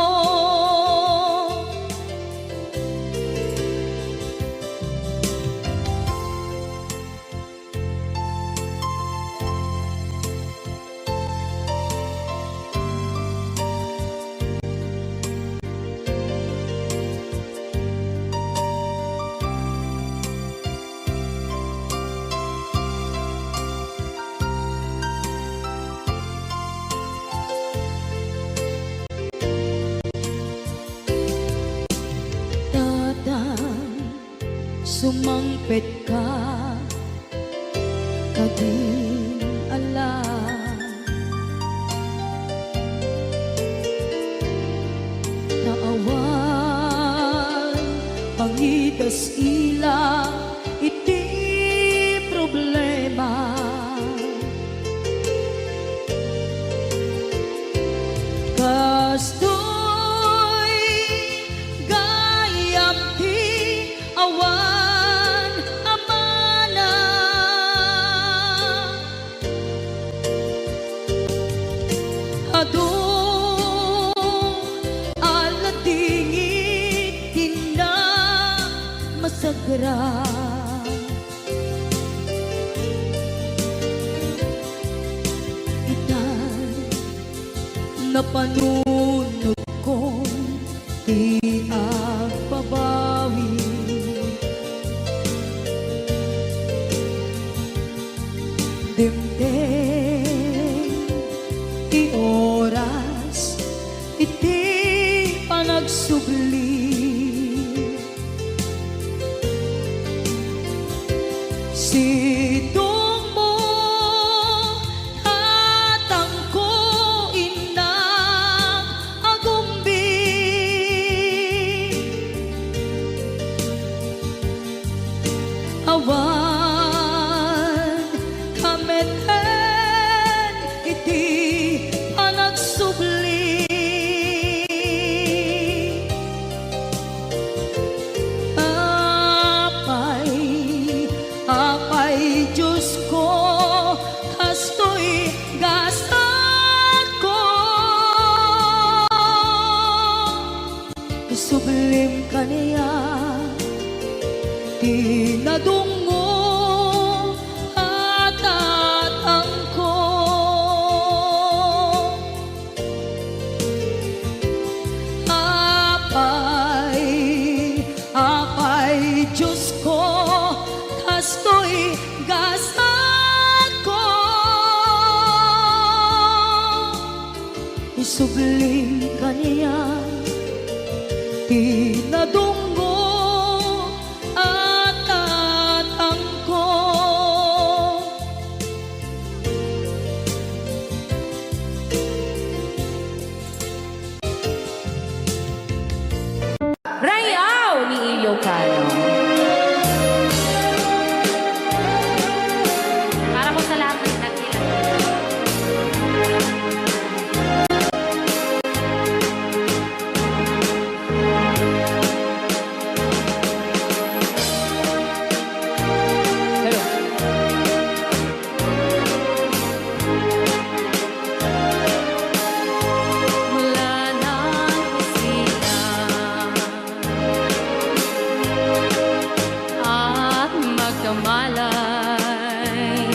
A: Sumangpet ka kadin alam. Naawan pangitas ila iti problema. Kastoy gayam ti awan aladingit tina masagra. Itan napanunod kong di agbabawi. Dimdem ti oras iti panagsubli. Sidong mo tatangko inang agumbi. kasto'y gasat ko. Sublim ka niya, tinadungo at tatang ko. Apay, Diyos ko, kasto'y gasat ko. Isubling ka niya, tinadunggo at tatang ko.
D: Rayaw ni Ilocano. Para po sa lahat ng nagkilala.
B: Mula nang sila at magkamalay,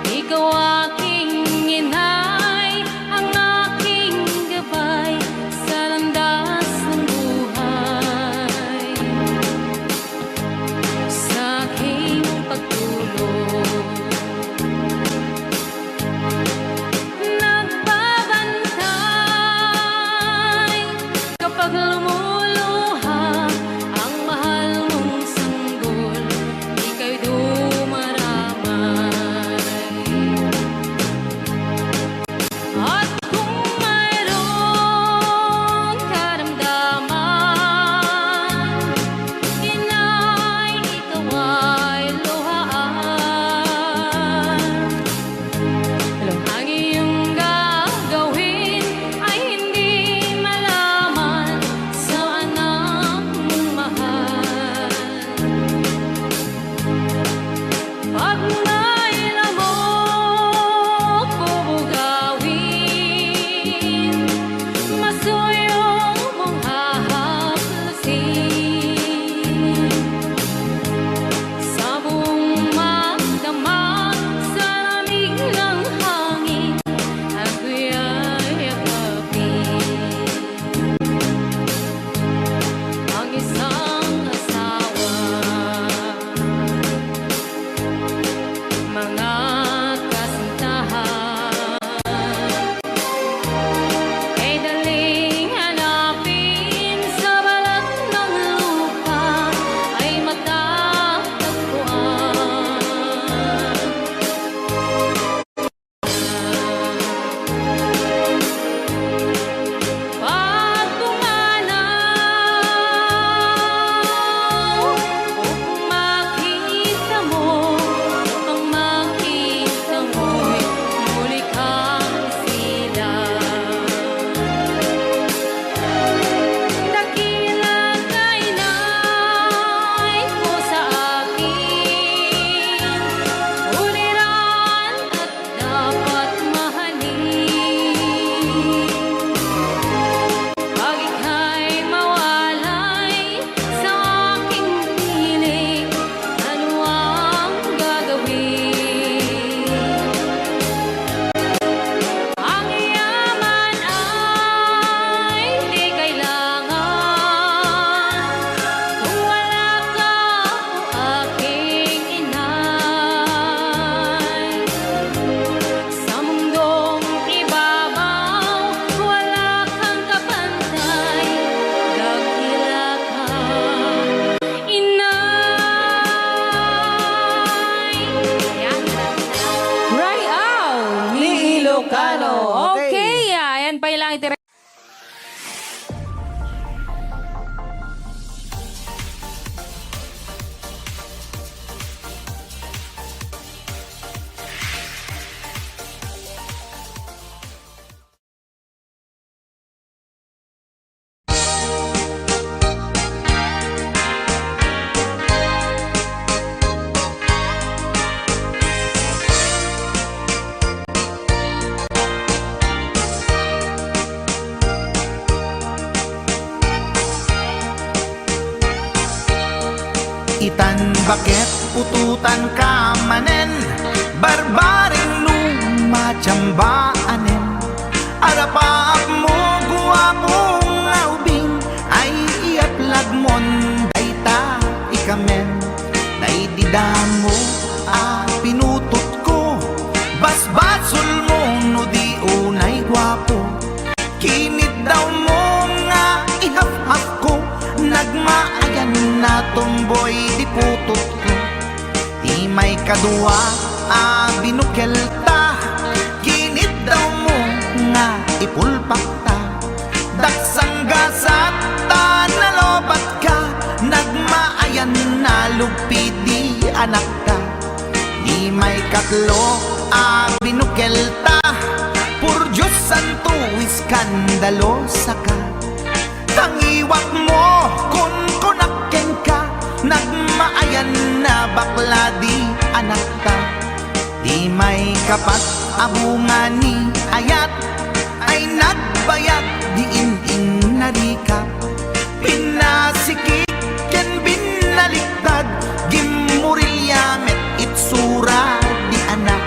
B: ikaw aking inay, ang aking gabay sa landas ng buhay. Sa aking pagtulog, nagbabantay kapag lumuluha ang mahal mong sanggol, ika'y dumaramay. At kung mayroong karamdaman, inay, ikaw ay luhaan. Ang iyong gagawin ay hindi malaman sa anak mong mahal. Pag may lamok o bugawin, masuyo mong hahaplasin. Sa buong magdamag, sa lamig ng hangin, ako'y yakapin. Ang isang asawa, mga kasintahan, ay daling hanapin sa balat ng lupa, ay matatagpuan. Pag pumanaw, o kung makita mo, ang makita mo'y muli kang sila. Dakila kay nay ko sa akin, uliran at dapat mahalin. Pag ika'y mawalay sa aking piling, ano ang gagawin? Ang yaman ay di kailangan kung wala ka o aking inay. Sa mundong ibabaw, wala kang kapantay, dakila ka, inay. Yan.
D: Rayaw ni Ilocano. Okay, ayan pa ilang itira.
E: bakit pututan ka manen, barbaring lumatsambaanen. Arapaap mo guwapong aubing, ay iaplag mon dayta ikamen. Naididamo pinutot ko, basbasol mo no di unay gwapo. Kinit daw mo nga ihaf-haf ko, nagmaayan na tomboy di putot ko. Di may kadua binukel ta, kinit daw mo nga ipulpak ta. Daksang gasat ta nalobat ka, nagmaayan na lugpi di anak ka. Di may katlo binukel ta, pur Diyos santo iskandalosa ka. Tangiwak mo kun kunaken ka, nagmaayan na bakla di anak ka. Di may kapat abungan ni ayat, ay nagbayag di in narikap. Pinasikik ken binaliktad, gimurilya met itsura di anak.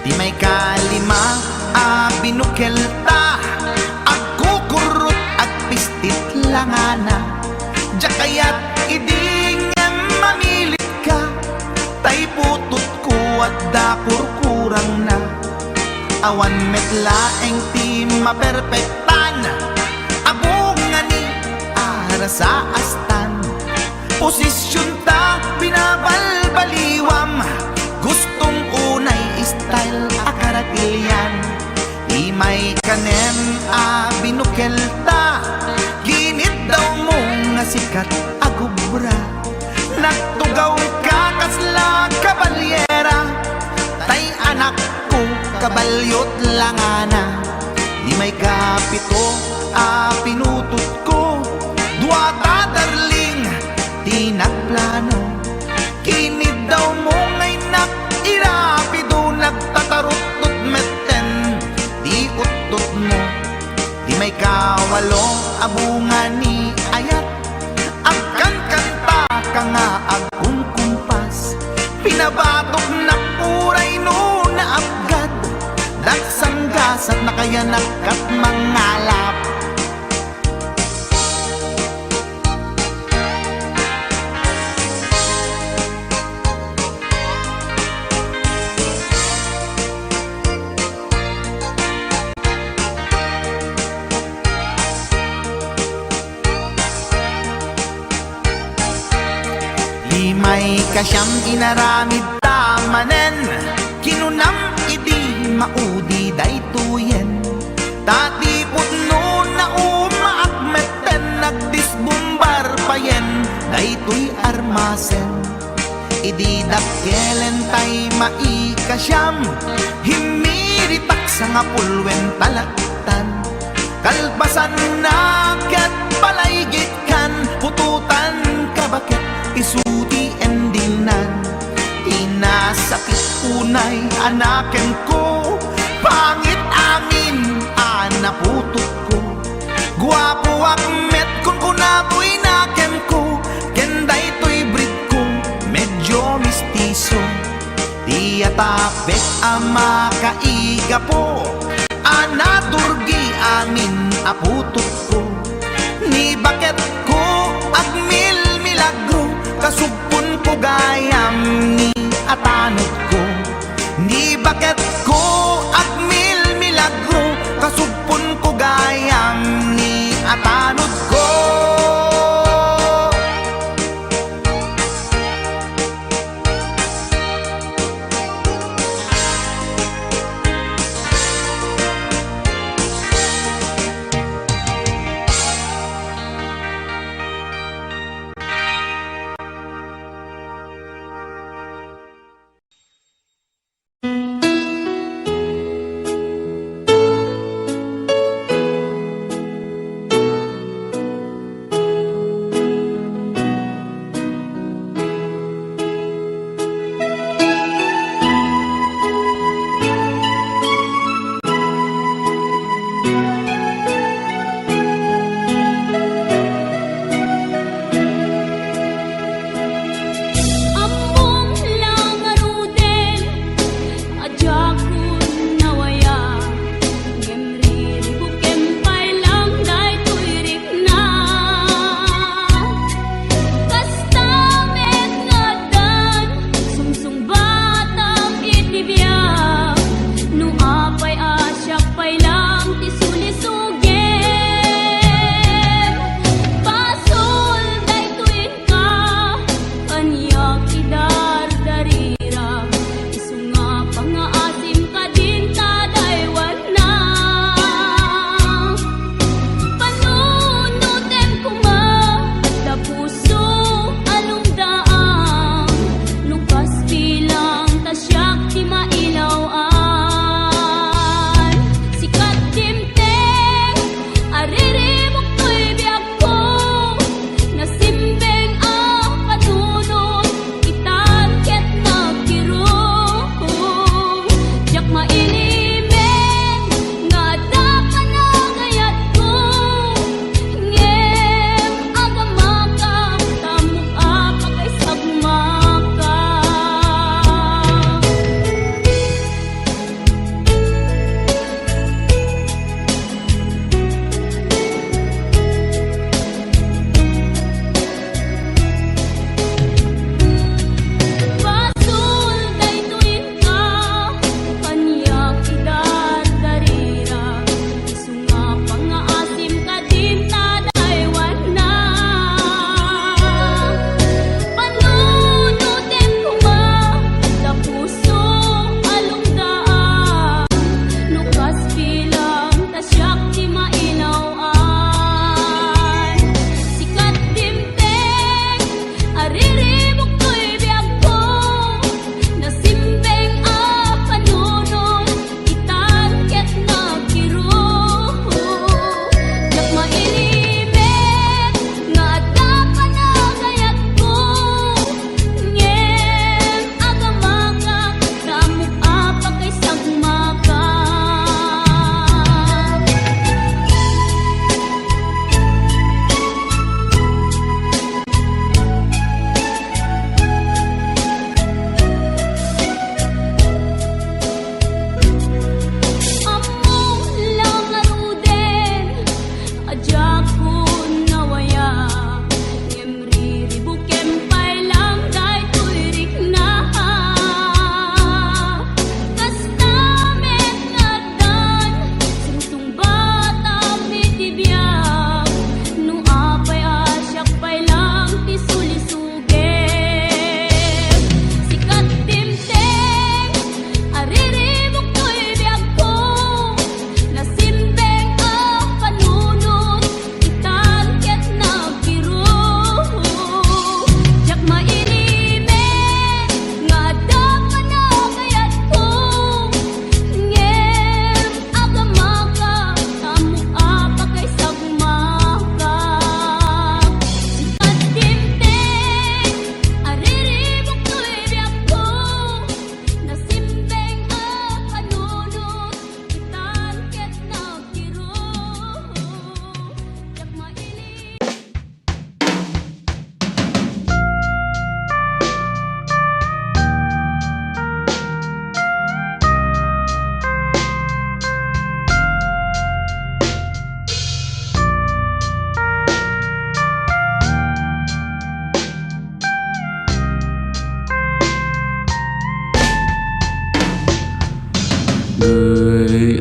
E: Di may kalima binukel ta, agkukurot agpistit langana. Jakayat iding mamilit ka, tay putot ko at dakurkurang na. Awan metlaeng ti maperpektan, abungan ni ara sa astan. Posisyon ta binabalbaliwam, gustong unay style akaratilyan. Di may kanem binukel ta, ginit daw mo nga sikat agubra. Nagtugaw ka kasla kabalyera, tay anak ko kabalyot langana. Di may kapito pinutot ko, duwata darling di nagplano. Kinid daw mo ngay irapido, nagtatarot-tot meten di utot mo. Di may kawalo abungan ni ayat, agkan kanta ka nga agkung kumpas. Pinabatok na puray no na abgad, dagsang gasat na kaya nakat mangalap. Di may kasyang inaramid tamanen, kinunam idi maudi daytoyen. Tatipot no na umaakmeten, nagdisbumbar payen daytoy armasen. Idi dakkelen tay maikasyam, himiritak sa nga pulwen talaktan. Kalbasan na ket palaygit kan, pututan ka bakit isuti endingnan. Inasakit unay anaken ko, pangit amin anaputot ko. Guwapo akmet kun kunapoy naken ko, kenday to'y breed ko medyo mistiso. Di atapek ama kaiga po, anaturgi amin aputot ko. Ni bakit ko agmil milagro, kasugpon ko gayam ni atanot ko. Ni bakit ko agmil milagro, kasugpon ko gayam ni atanot ko.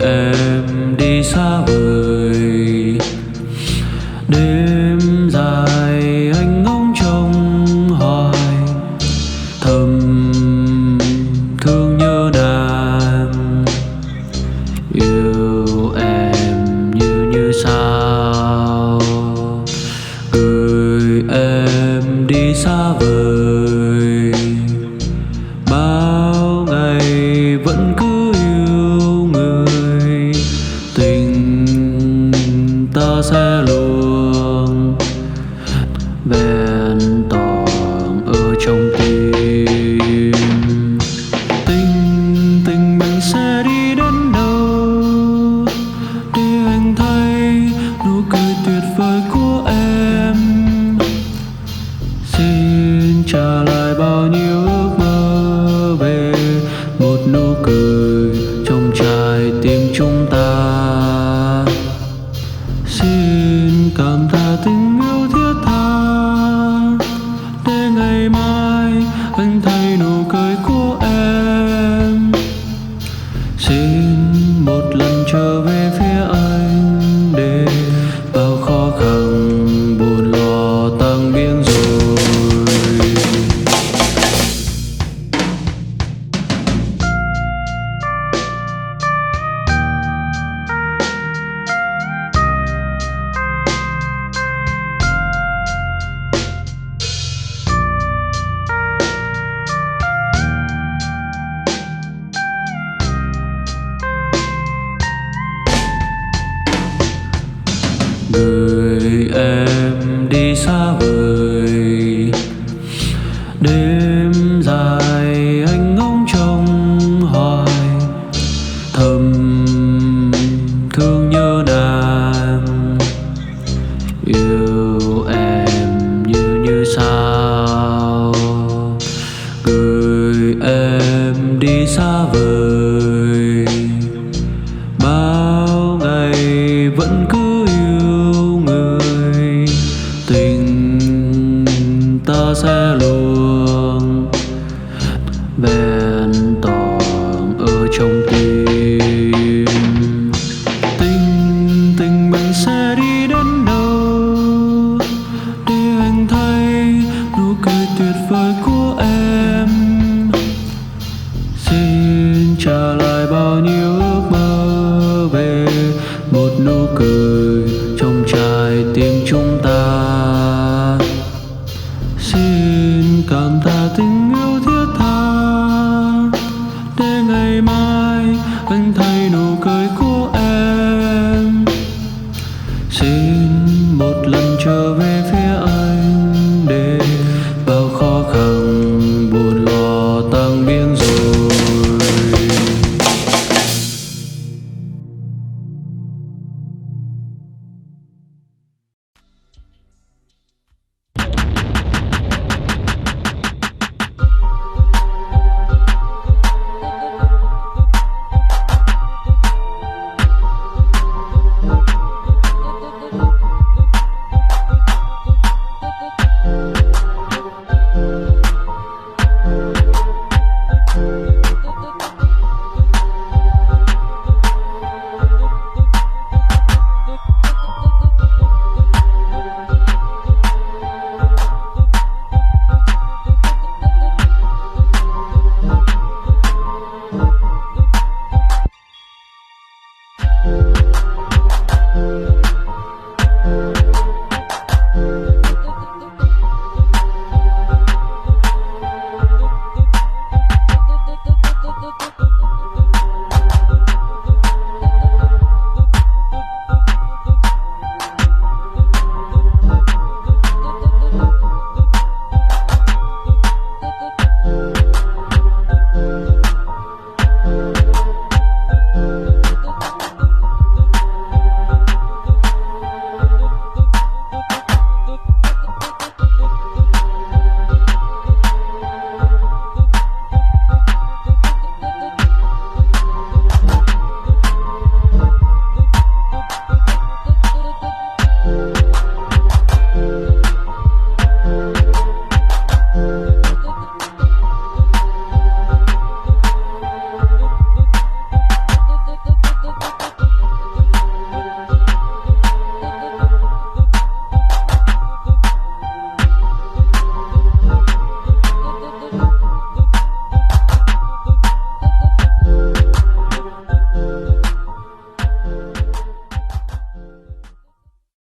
F: em đi xa vời, đêm dài anh ngóng trông hoài, thầm thương nhớ nàng, yêu em như sao, gửi em đi xa vời, bao ngày vẫn cứ yêu người, tình ta sẽ luôn vẹn toàn ở trong tim. Tình mình sẽ đi đến đâu để anh thấy nụ cười tuyệt vời của em, xin trả lại bao nhiêu ước mơ về một nụ cười trong trái tim chúng ta. Xin cảm tạ tình yêu thiết tha để ngày mai anh thấy nụ cười của em. Xin một lần trở về phía anh để bao khó khăn buồn lo tan biến rồi. Gửi em đi xa vời, đêm dài anh ngóng trông hoài, thầm thương nhớ nàng, yêu em như sao, gửi em đi xa vời.